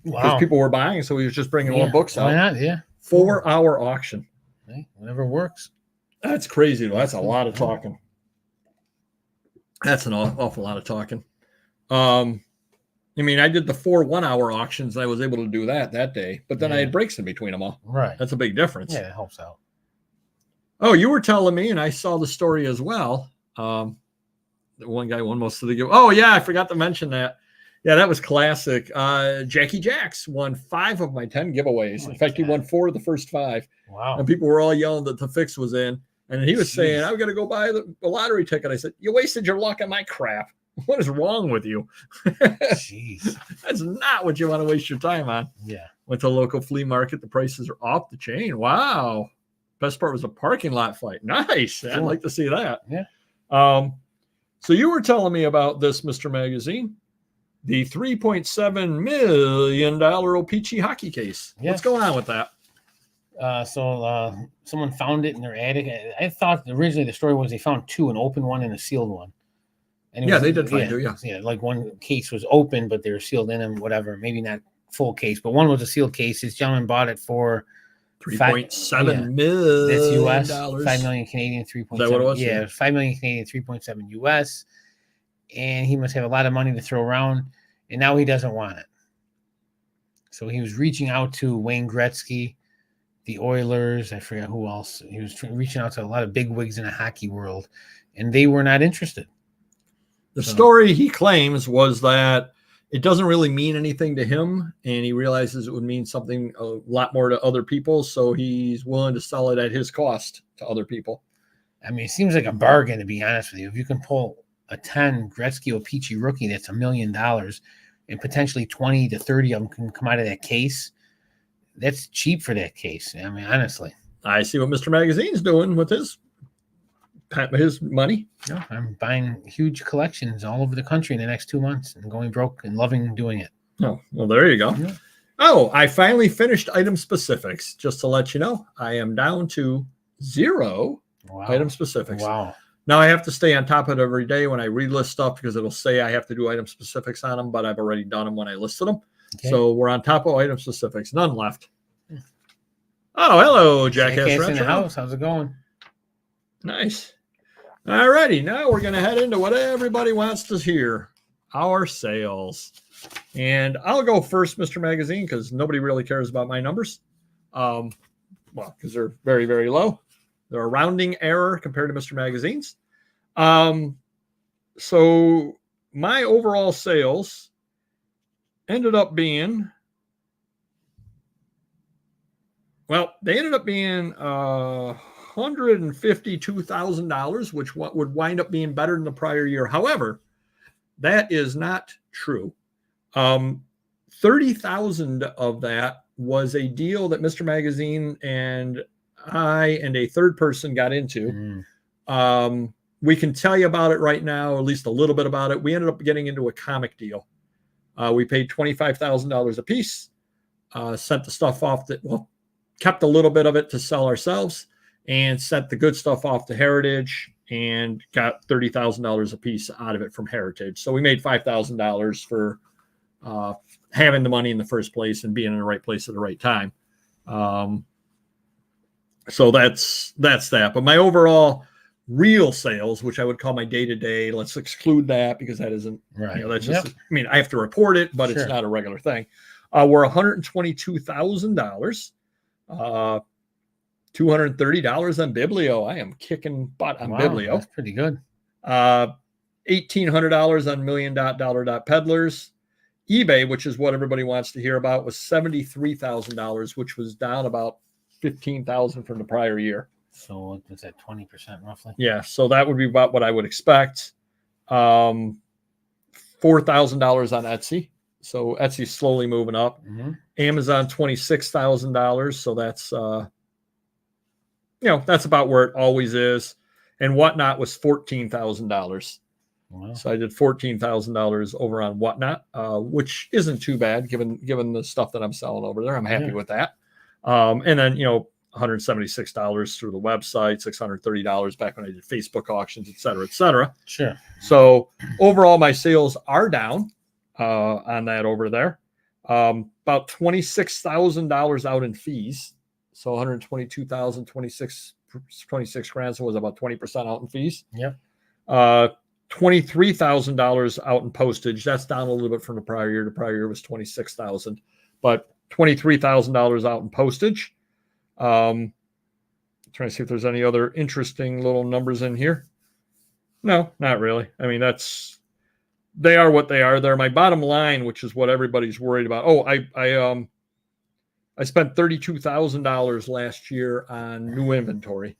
Wow. Because people were buying, so he was just bringing more books out. Why not? Yeah. 4-hour auction. Hey, whatever works. That's crazy, though. That's a lot of talking. That's an awful lot of talking. I mean, I did the 4 1-hour auctions. And I was able to do that day, but then I had breaks in between them all. Right. That's a big difference. Yeah, it helps out. Oh, you were telling me, and I saw the story as well. One guy won most of the give. Oh, yeah, I forgot to mention that. Yeah, that was classic. Jackie Jacks won 5 of my 10 giveaways. In fact, he won 4 of the first 5. Wow. And people were all yelling that the fix was in. And he was saying, I'm going to go buy the lottery ticket. I said, you wasted your luck on my crap. What is wrong with you? Jeez. That's not what you want to waste your time on. Yeah. Went to a local flea market. The prices are off the chain. Wow. Best part was a parking lot fight. Nice. Cool. I'd like to see that. Yeah. So you were telling me about this, Mr. Magazine, the $3.7 million O-Pee-Chee hockey case. Yes. What's going on with that? So someone found it in their attic. I thought originally the story was they found 2, an open one and a sealed one. And they did find 2, yeah. Yeah, like one case was open, but they were sealed in and whatever. Maybe not full case, but one was a sealed case. This gentleman bought it for $3.7 million. That's US. 5 million Canadian, 3.7. Is that what it was? Yeah, 5 million Canadian, 3.7 US. And he must have a lot of money to throw around, and now he doesn't want it. So he was reaching out to Wayne Gretzky, the Oilers. I forget who else. He was reaching out to a lot of big wigs in the hockey world, and they were not interested. The story he claims was that it doesn't really mean anything to him, and he realizes it would mean something a lot more to other people, so he's willing to sell it at his cost to other people. I mean, it seems like a bargain, to be honest with you. If you can pull a 10 Gretzky O-Pee-Chee rookie, that's $1 million, and potentially 20 to 30 of them can come out of that case. That's cheap for that case. I mean, honestly. I see what Mr. Magazine's doing with his money. No, I'm buying huge collections all over the country in the next 2 months and going broke and loving doing it. Oh, well, there you go. Yeah. Oh, I finally finished item specifics. Just to let you know, I am down to 0 item specifics. Wow. Now I have to stay on top of it every day when I relist stuff because it'll say I have to do item specifics on them, but I've already done them when I listed them. Okay. So we're on top of item specifics. None left. Oh, hello, Jackass in the house. How's it going? Nice. All righty. Now we're going to head into what everybody wants to hear, our sales. And I'll go first, Mr. Magazine, because nobody really cares about my numbers. Well, because they're very, very low. They're a rounding error compared to Mr. Magazine's. So my overall sales ended up being, well, they ended up being $152,000, which would wind up being better than the prior year. However, that is not true. 30,000 of that was a deal that Mr. Magazine and I and a third person got into. We can tell you about it right now, at least a little bit about it. We ended up getting into a comic deal. We paid $25,000 a piece, sent the stuff off that, well, kept a little bit of it to sell ourselves and sent the good stuff off to Heritage and got $30,000 a piece out of it from Heritage. So we made $5,000 for having the money in the first place and being in the right place at the right time. So that's that. But my overall real sales, which I would call my day-to-day, let's exclude that because that isn't right. That's just, I mean, I have to report it, but it's not a regular thing. We're $122,000, $230 on Biblio. I am kicking butt on Biblio. That's pretty good. $1,800 on Million Peddlers. eBay, which is what everybody wants to hear about, was $73,000, which was down about $15,000 from the prior year. So what was that, 20% roughly? Yeah, so that would be about what I would expect. $4,000 on Etsy. So Etsy's slowly moving up. Amazon, $26,000. So that's that's about where it always is. And Whatnot was $14,000. Wow. So I did $14,000 over on Whatnot, which isn't too bad given the stuff that I'm selling over there. I'm happy with that. And then $176 through the website, $630 back when I did Facebook auctions, et cetera, et cetera. Sure. So overall, my sales are down on that over there. About $26,000 out in fees. So $122,000, 26 grand. So it was about 20% out in fees. Yep. $23,000 out in postage. That's down a little bit from the prior year. The prior year was $26,000, but $23,000 out in postage. Trying to see if there's any other interesting little numbers in here. No, not really. I mean, they are what they are. They're my bottom line, which is what everybody's worried about. Oh, I spent $32,000 last year on new inventory.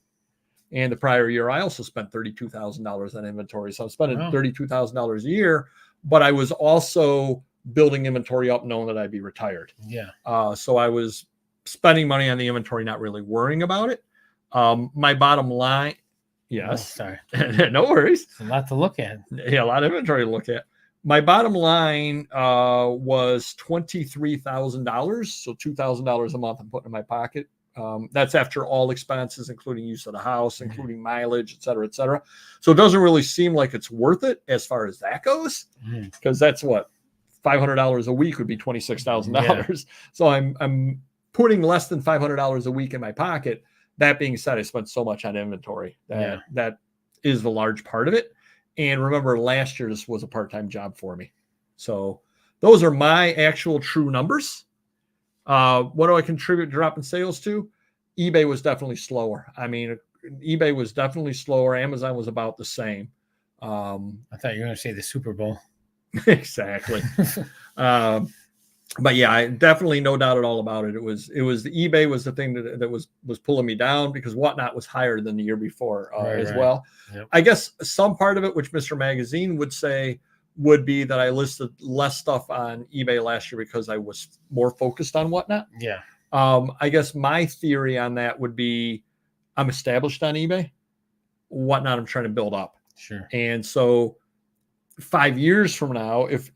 And the prior year, I also spent $32,000 on inventory. So I'm spending $32,000 a year, but I was also building inventory up knowing that I'd be retired. Yeah. So I was spending money on the inventory, not really worrying about it. My bottom line, yes. Oh, sorry. No worries. It's a lot to look at. Yeah, a lot of inventory to look at. My bottom line was $23,000. So $2,000 a month I'm putting in my pocket. That's after all expenses, including use of the house, including mileage, et cetera, et cetera. So it doesn't really seem like it's worth it as far as that goes, because that's what, $500 a week would be $26,000. So I'm putting less than $500 a week in my pocket. That being said, I spent so much on inventory that is the large part of it. And remember, last year this was a part-time job for me. So those are my actual true numbers. What do I contribute drop in sales to? eBay was definitely slower. I mean, eBay was definitely slower. Amazon was about the same. I thought you were going to say the Super Bowl. Exactly. But yeah, I definitely no doubt at all about it. It was the eBay was the thing that was pulling me down because Whatnot was higher than the year before well. Yep. I guess some part of it, which Mr. Magazine would say, would be that I listed less stuff on eBay last year because I was more focused on Whatnot. Yeah. I guess my theory on that would be I'm established on eBay. Whatnot I'm trying to build up. Sure. And so 5 years from now, if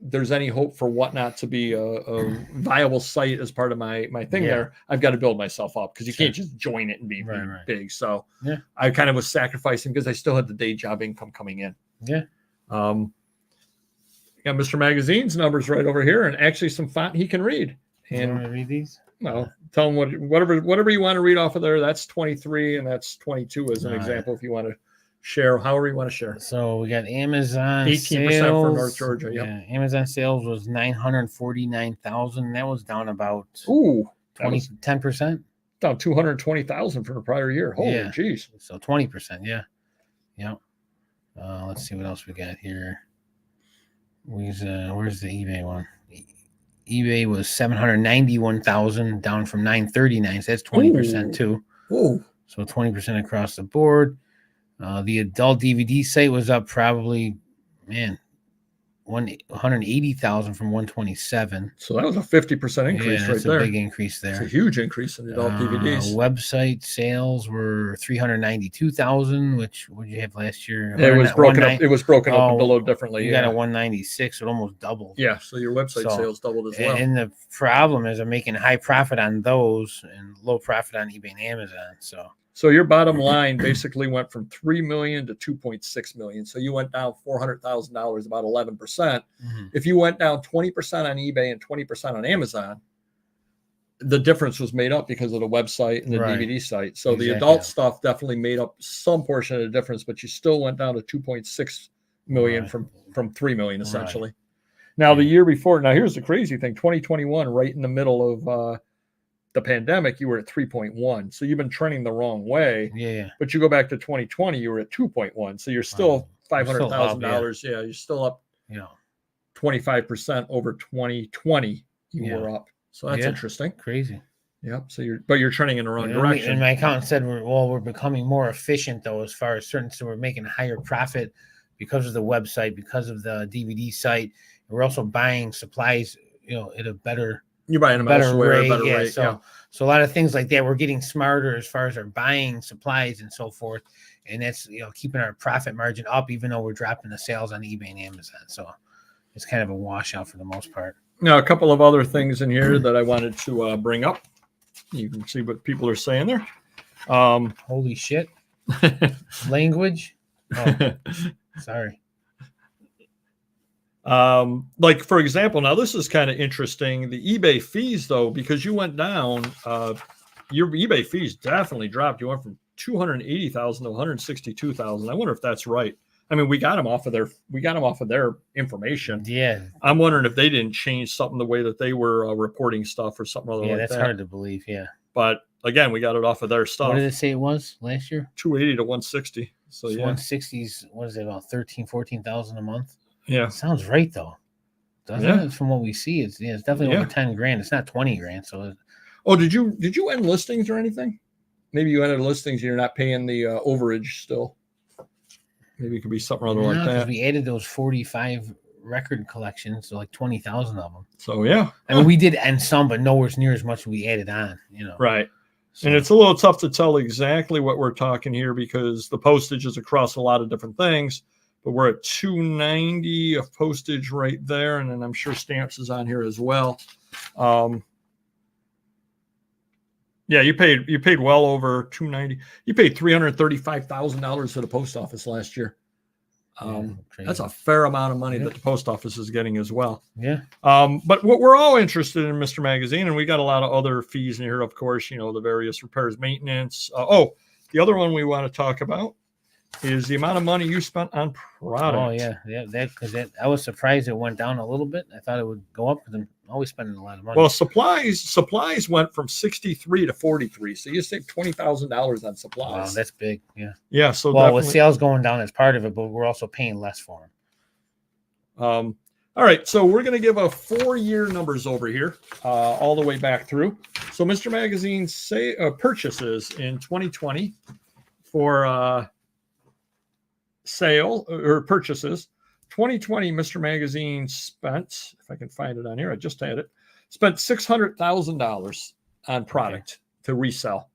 there's any hope for Whatnot to be a viable site as part of my thing there, I've got to build myself up because you can't just join it and be big. So I kind of was sacrificing because I still had the day job income coming in. Yeah. Got Mr. Magazine's numbers right over here and actually some font he can read. And you want to read these? Well, tell him whatever you want to read off of there. That's 23 and that's 22 as an example if you want to share, however you want to share. So we got Amazon 18% sales, for North Georgia. Yep. Yeah, Amazon sales was 949,000. That was down about 10%. Down 220,000 from the prior year. Holy geez. So 20%. Yeah. Yep. Let's see what else we got here. Where's the eBay one? eBay was 791,000, down from 939. So that's 20% too. Oh. So 20% across the board. The adult DVD site was up probably, 180,000 from 127. So that was a 50% increase right there. A big increase there. It's a huge increase in adult DVDs. Website sales were 392,000, which what did you have last year? It was broken up. It was broken up below differently. You got a 196, it almost doubled. Yeah, so your website sales doubled as well. And the problem is I'm making high profit on those and low profit on eBay and Amazon. So your bottom line basically went from 3 million to 2.6 million. So you went down $400,000, about 11%. Mm-hmm. If you went down 20% on eBay and 20% on Amazon, the difference was made up because of the website and the DVD site. So the adult stuff definitely made up some portion of the difference, but you still went down to 2.6 million from 3 million essentially. Now the year before, now here's the crazy thing, 2021, right in the middle of the pandemic, you were at 3.1. So you've been trending the wrong way. Yeah. But you go back to 2020, you were at 2.1. So you're still $500,000. Yeah. You're still up 25% over 2020. You were up. So that's interesting. Crazy. Yep. So you're trending in the wrong direction. And my accountant said we're becoming more efficient though, as far as certain, so we're making a higher profit because of the website, because of the DVD site. And we're also buying supplies, at a better You're buying them elsewhere, a better rate. So a lot of things like that, we're getting smarter as far as our buying supplies and so forth. And that's, keeping our profit margin up, even though we're dropping the sales on eBay and Amazon. So it's kind of a washout for the most part. Now, a couple of other things in here that I wanted to bring up. You can see what people are saying there. Holy shit. Language. Oh, sorry. Like for example, now this is kind of interesting. The eBay fees though, because you went down, your eBay fees definitely dropped. You went from 280,000 to 162,000. I wonder if that's right. I mean, we got them off of their information. Yeah. I'm wondering if they didn't change something the way that they were reporting stuff or something like that. Yeah, that's hard to believe. Yeah. But again, we got it off of their stuff. What did it say it was last year? 280 to 160. So 160's, what is it, about 14,000 a month? Yeah. Sounds right though. Doesn't it? From what we see, it's definitely over 10 grand. It's not 20 grand. So did you end listings or anything? Maybe you ended listings and you're not paying the overage still. Maybe it could be something other like that. We added those 45 record collections, so like 20,000 of them. So yeah. I mean, we did end some, but nowhere near as much we added on, Right. So, and it's a little tough to tell exactly what we're talking here because the postage is across a lot of different things. But we're at $290 of postage right there, and then I'm sure stamps is on here as well. Yeah, you paid well over $290. You paid $335,000 to the post office last year. That's a fair amount of money that the post office is getting as well. Yeah. But what we're all interested in, Mr. Magazine, and we got a lot of other fees in here, of course, the various repairs, maintenance. The other one we want to talk about is the amount of money you spent on product. Oh yeah. Because I was surprised it went down a little bit. I thought it would go up because I'm always spending a lot of money. Well, supplies went from 63 to 43, so you saved $20,000 on supplies. Wow, that's big. Yeah. Yeah. So with sales going down, that's part of it, but we're also paying less for them. All right, so we're going to give a 4-year numbers over here, all the way back through. So Mr. Magazine purchases in 2020 for sale or purchases. 2020, Mr. Magazine spent, if I can find it on here, I just had it, spent $600,000 on product to resell.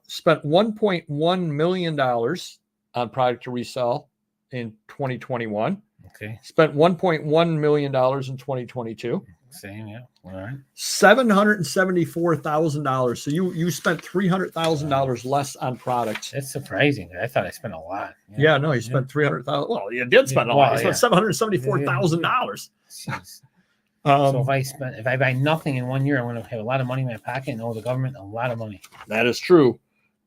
Spent $1.1 million on product to resell in 2021. Okay. Spent $1.1 million in 2022. Same, yeah. All right. $774,000. So you spent $300,000 less on products. That's surprising. I thought I spent a lot. Yeah, no, you spent $300,000. Well, you did spend a lot. You spent $774,000. So if I buy nothing in 1 year, I'm going to have a lot of money in my pocket and owe the government a lot of money. That is true.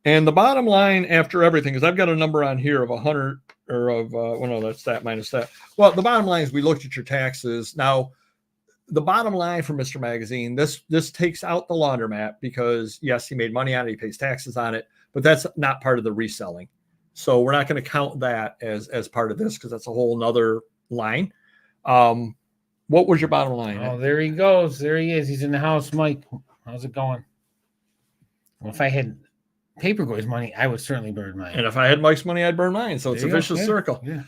And the bottom line after everything, because I've got a number on here of 100 or of, no, that's that minus that. Well, the bottom line is we looked at your taxes. Now, the bottom line for Mr. Magazine, this takes out the laundromat because, yes, he made money on it. He pays taxes on it, but that's not part of the reselling. So we're not going to count that as part of this because that's a whole nother line. What was your bottom line? Oh, there he goes. There he is. He's in the house. Mike, how's it going? Well, if I had Paperboy's money, I would certainly burn mine. And if I had Mike's money, I'd burn mine. So it's a vicious circle. Yeah.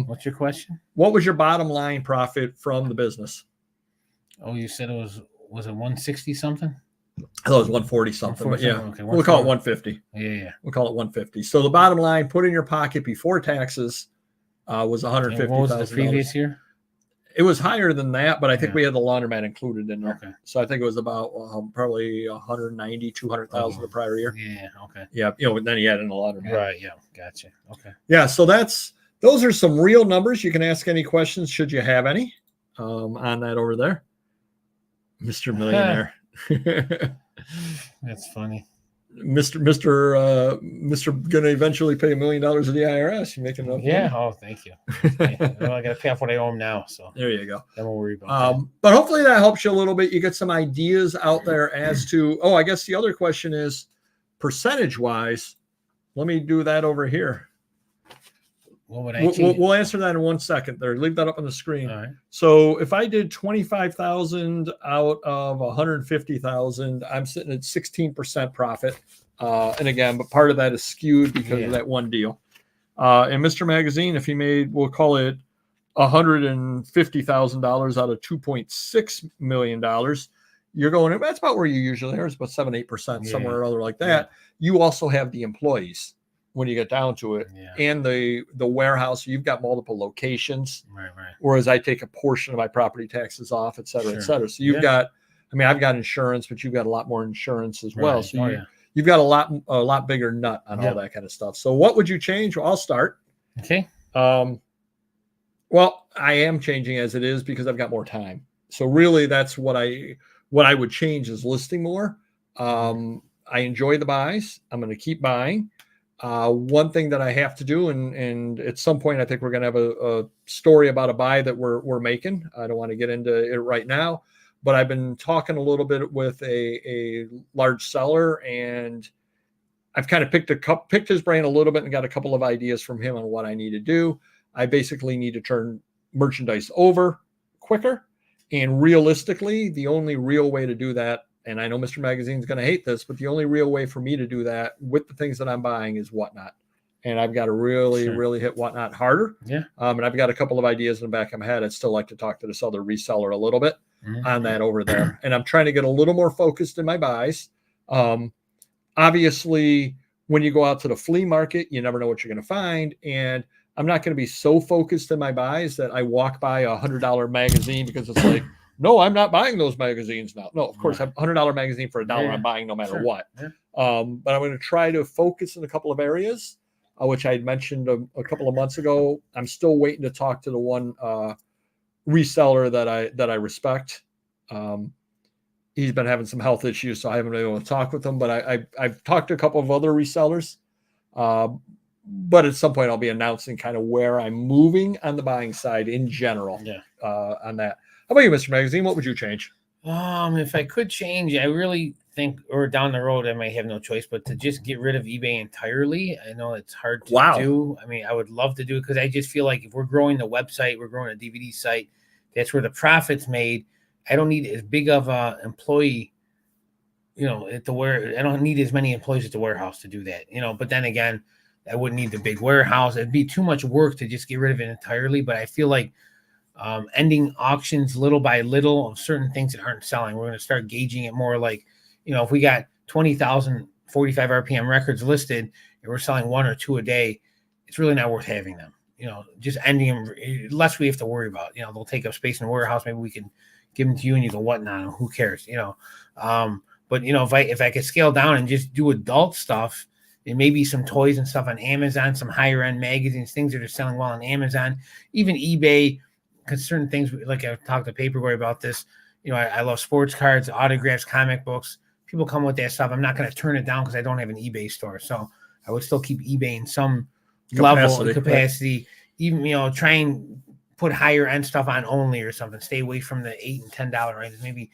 What's your question? What was your bottom line profit from the business? Oh, you said it was it 160 something? I thought it was 140 something, but yeah, okay, we'll call it 150. Yeah. We'll call it 150. So the bottom line, put in your pocket before taxes, was $150,000. What was the previous year? It was higher than that, but I think we had the laundromat included in there. Okay. So I think it was about probably 190, 200,000 the prior year. Yeah. Okay. Yeah. Then he had in the laundromat. Right. Yeah. Gotcha. Okay. Yeah. So those are some real numbers. You can ask any questions should you have any on that over there. Mr. Millionaire. That's funny. Mr. Gonna eventually pay $1 million to the IRS. You making enough? Yeah. Money? Oh, thank you. Well, I got to pay off what I owe him now. So there you go. I won't worry about that. But hopefully that helps you a little bit. You get some ideas out there as to. I guess the other question is percentage wise. Let me do that over here. What would I change? We'll answer that in 1 second. There, leave that up on the screen. All right. So if I did 25,000 out of 150,000, I'm sitting at 16% profit. And again, but part of that is skewed because of that one deal. And Mr. Magazine, if he made, we'll call it $150,000 out of $2.6 million, you're going. That's about where you usually are. It's about 7-8%, somewhere or other like that. Yeah. You also have the employees when you get down to it, and the warehouse. You've got multiple locations, right. Whereas I take a portion of my property taxes off, et cetera, et cetera. So you've got, I've got insurance, but you've got a lot more insurance as well. So you've got a lot bigger nut on all that kind of stuff. So what would you change? Well, I'll start. Okay. Well, I am changing as it is because I've got more time. So really, that's what I would change is listing more. I enjoy the buys. I'm going to keep buying. One thing that I have to do, and at some point, I think we're going to have a story about a buy that we're making. I don't want to get into it right now, but I've been talking a little bit with a large seller, and I've kind of picked his brain a little bit and got a couple of ideas from him on what I need to do. I basically need to turn merchandise over quicker, and realistically, the only real way to do that, and I know Mr. Magazine's going to hate this, but the only real way for me to do that with the things that I'm buying is Whatnot. And I've got to really hit Whatnot harder. Yeah. And I've got a couple of ideas in the back of my head. I'd still like to talk to this other reseller a little bit on that over there. And I'm trying to get a little more focused in my buys. Obviously, when you go out to the flea market, you never know what you're going to find. And I'm not going to be so focused in my buys that I walk by a $100 magazine because it's like, no, I'm not buying those magazines now. No, of course, I have a $100 magazine for $1 I'm buying no matter what. Yeah. But I'm going to try to focus in a couple of areas. which I had mentioned a couple of months ago. I'm still waiting to talk to the one reseller that I respect. He's been having some health issues, so I haven't been able to talk with him. But I've talked to a couple of other resellers. But at some point, I'll be announcing kind of where I'm moving on the buying side in general. Yeah. On that. How about you, Mr. Magazine? What would you change? If I could change, I really think, or down the road, I might have no choice but to just get rid of eBay entirely. I know it's hard to do. I mean, I would love to do it because I just feel like if we're growing the website, we're growing a DVD site, that's where the profit's made. I don't need as big of a employee, at the I don't need as many employees at the warehouse to do that, but then again, I wouldn't need the big warehouse. It'd be too much work to just get rid of it entirely. But I feel like ending auctions little by little of certain things that aren't selling. We're going to start gauging it more like, if we got 20,000 45 RPM records listed and we're selling 1 or 2 a day, it's really not worth having them. Just ending them, less we have to worry about. They'll take up space in the warehouse. Maybe we can give them to you and you go, whatnot? Who cares? But if I could scale down and just do adult stuff, and maybe some toys and stuff on Amazon, some higher end magazines, things that are selling well on Amazon, even eBay. Because certain things, like I've talked to Paperboy about this, I love sports cards, autographs, comic books. People come with that stuff. I'm not going to turn it down because I don't have an eBay store. So I would still keep eBay in some level of capacity. Right? Even, try and put higher end stuff on only or something. Stay away from the $8 and $10 ranges. Maybe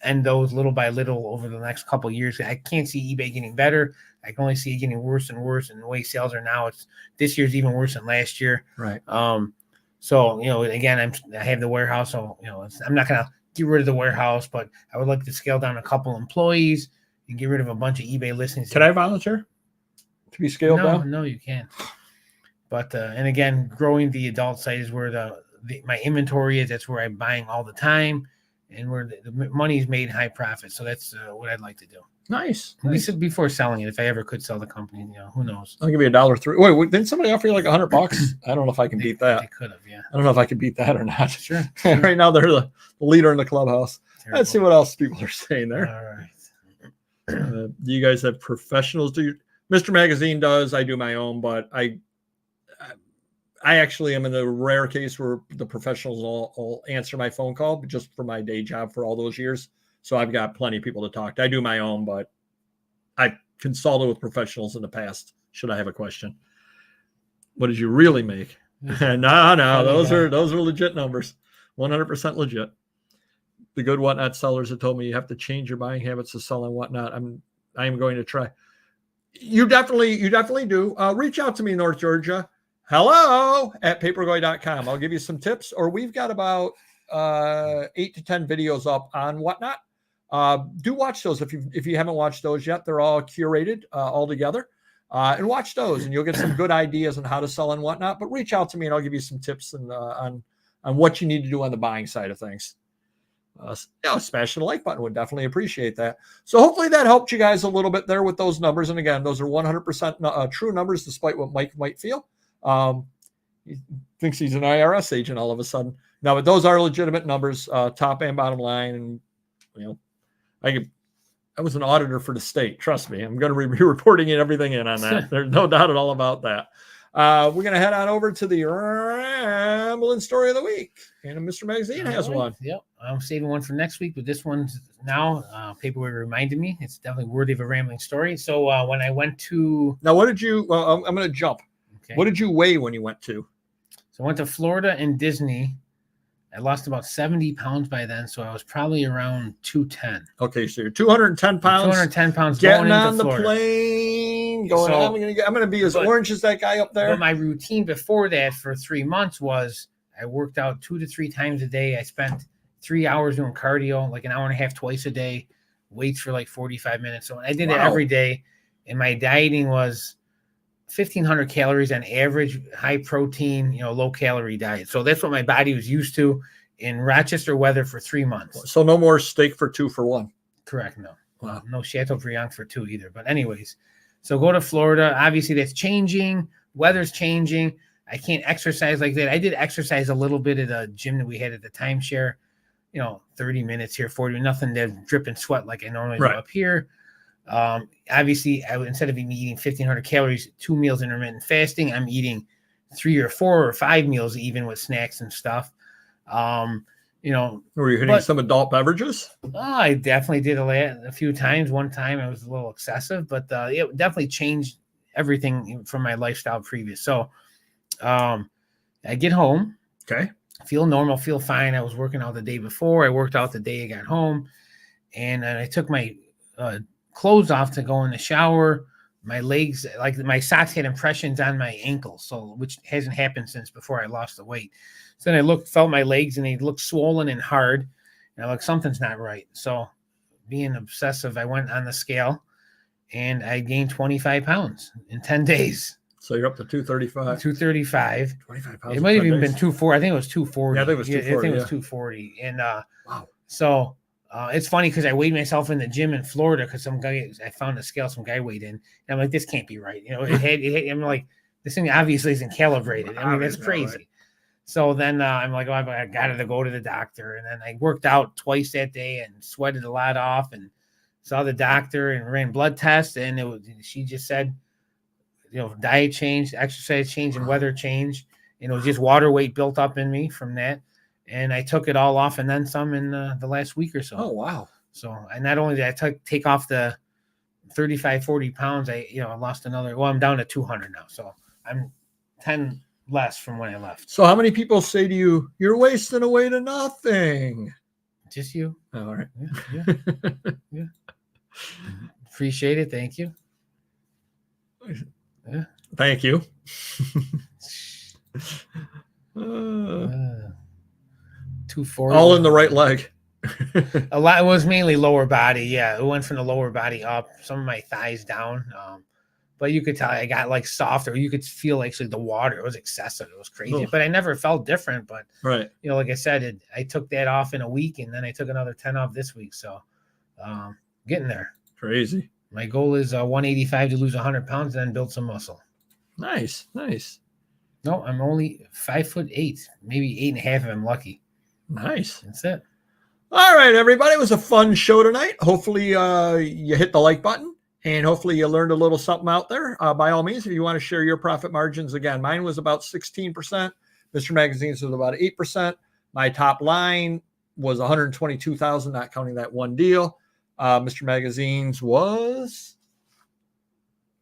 end those little by little over the next couple of years. I can't see eBay getting better. I can only see it getting worse and worse. And the way sales are now, this year's even worse than last year. Right. So, again, I have the warehouse, so, I'm not going to get rid of the warehouse, but I would like to scale down a couple employees and get rid of a bunch of eBay listings. Can I volunteer to be scaled down? No, you can't. But, and again, growing the adult site is where my inventory is. That's where I'm buying all the time and where the money is made high profit. So that's what I'd like to do. Nice. Before selling it, if I ever could sell the company, who knows? I'll give you $1.03. Wait, didn't somebody offer you like $100? I don't know if I can beat that. They could have, yeah. I don't know if I can beat that or not. Sure. Right now, they're the leader in the clubhouse. Terrible. Let's see what else people are saying there. All right. Do you guys have professionals? Mr. Magazine does. I do my own, but I actually am in the rare case where the professionals will answer my phone call just for my day job for all those years. So I've got plenty of people to talk to. I do my own, but I consulted with professionals in the past. Should I have a question? What did you really make? No, those are legit numbers. 100% legit. The good whatnot sellers have told me you have to change your buying habits to sell and whatnot. I am going to try. You definitely do. Reach out to me, North Georgia. hello@papergoy.com. I'll give you some tips, or we've got about 8 to 10 videos up on whatnot. Do watch those if you haven't watched those yet. They're all curated all together, and watch those, and you'll get some good ideas on how to sell and whatnot. But reach out to me, and I'll give you some tips and on what you need to do on the buying side of things. Smashing the like button would definitely appreciate that. So hopefully that helped you guys a little bit there with those numbers. And again, those are 100% true numbers, despite what Mike might feel. He thinks he's an IRS agent all of a sudden. No, but those are legitimate numbers, top and bottom line. And I was an auditor for the state. Trust me, I'm going to be reporting everything in on that. There's no doubt at all about that. We're going to head on over to the rambling story of the week. And Mr. Magazine has one. Yep. I'm saving one for next week, but this one's now Paperboy reminded me. It's definitely worthy of a rambling story. So when I went to... Now, what did you... Well, I'm going to jump. Okay. What did you weigh when you went to? So I went to Florida and Disney. I lost about 70 pounds by then, so I was probably around 210. Okay, so you're 210 pounds. 210 pounds getting on the plane, going. So, I'm going to be as orange as that guy up there. But my routine before that for 3 months was I worked out 2 to 3 times a day. I spent 3 hours doing cardio, like an hour and a half twice a day, weights for like 45 minutes. So I did it every day, and my dieting was 1,500 calories on average, high protein, low calorie diet. So that's what my body was used to in Rochester weather for 3 months. So no more steak for 2 for 1. Correct. No. Wow. No Chateaubriand for 2 either. But anyways, so go to Florida. Obviously that's changing. Weather's changing. I can't exercise like that. I did exercise a little bit at a gym that we had at the timeshare, 30 minutes here, 40, nothing to drip and sweat like I normally do up here. Obviously, instead of eating 1,500 calories, 2 meals intermittent fasting, I'm eating 3 or 4 or 5 meals, even with snacks and stuff. You know, were you hitting some adult beverages? I definitely did a few times. One time it was a little excessive, but it definitely changed everything from my lifestyle previous. So I get home. Okay. Feel normal, feel fine. I was working out the day before. I worked out the day I got home. And I took my clothes off to go in the shower. My legs, like my socks had impressions on my ankles, so which hasn't happened since before I lost the weight. So then I felt my legs, and they looked swollen and hard. And I'm like, something's not right. So being obsessive, I went on the scale, and I gained 25 pounds in 10 days. So you're up to 235. 235. 25 pounds. It might have even been 240. I think it was 240. Yeah, I think it was 240. I think it was 240. And wow. So it's funny because I weighed myself in the gym in Florida because I found a scale some guy weighed in. And I'm like, this can't be right. You know, I'm like, this thing obviously isn't calibrated. I mean, that's crazy. Right. So then I'm like, oh, I got to go to the doctor. And then I worked out twice that day and sweated a lot off and saw the doctor and ran blood tests. And she just said, you know, diet change, exercise change, and weather change. And it was just water weight built up in me from that. And I took it all off and then some in the last week or so. Oh, wow. So, and not only did I take off the 35, 40 pounds, I lost another, I'm down to 200 now. So I'm 10 less from when I left. So how many people say to you, you're wasting away to nothing? Just you. Oh, all right. Yeah. Appreciate it. Thank you. Yeah. Thank you. 240. All in the right leg. A lot. It was mainly lower body. Yeah, it went from the lower body up, some of my thighs down. But you could tell I got like softer. You could feel actually the water. It was excessive. It was crazy. But I never felt different. But right, you know, like I said, I took that off in a week, and then I took another 10 off this week. So, getting there. Crazy. My goal is 185 to lose 100 pounds and then build some muscle. Nice. No, I'm only 5'8", maybe 8.5 if I'm lucky. Nice. That's it. All right, everybody. It was a fun show tonight. Hopefully you hit the like button and hopefully you learned a little something out there. By all means, if you want to share your profit margins, again, mine was about 16%. Mr. Magazine's was about 8%. My top line was 122,000, not counting that one deal. Mr. Magazine's was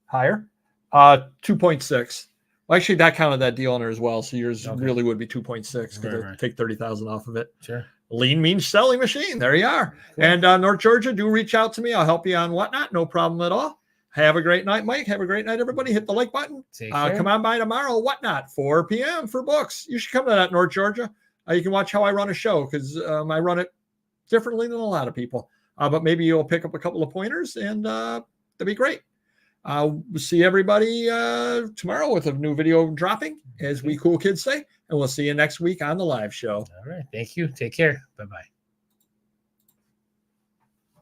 higher, 2.6. Well, actually, that counted that deal in there as well. So yours really would be 2.6 because I take 30,000 off of it. Sure. Lean means selling machine. There you are. Cool. And North Georgia, do reach out to me. I'll help you on whatnot. No problem at all. Have a great night, Mike. Have a great night, everybody. Hit the like button. Come on by tomorrow, whatnot, 4 p.m. for books. You should come to that, North Georgia. You can watch how I run a show because I run it differently than a lot of people. But maybe you'll pick up a couple of pointers, and that'd be great. We'll see everybody tomorrow with a new video dropping, as we cool kids say, and we'll see you next week on the live show. All right. Thank you. Take care. Bye-bye.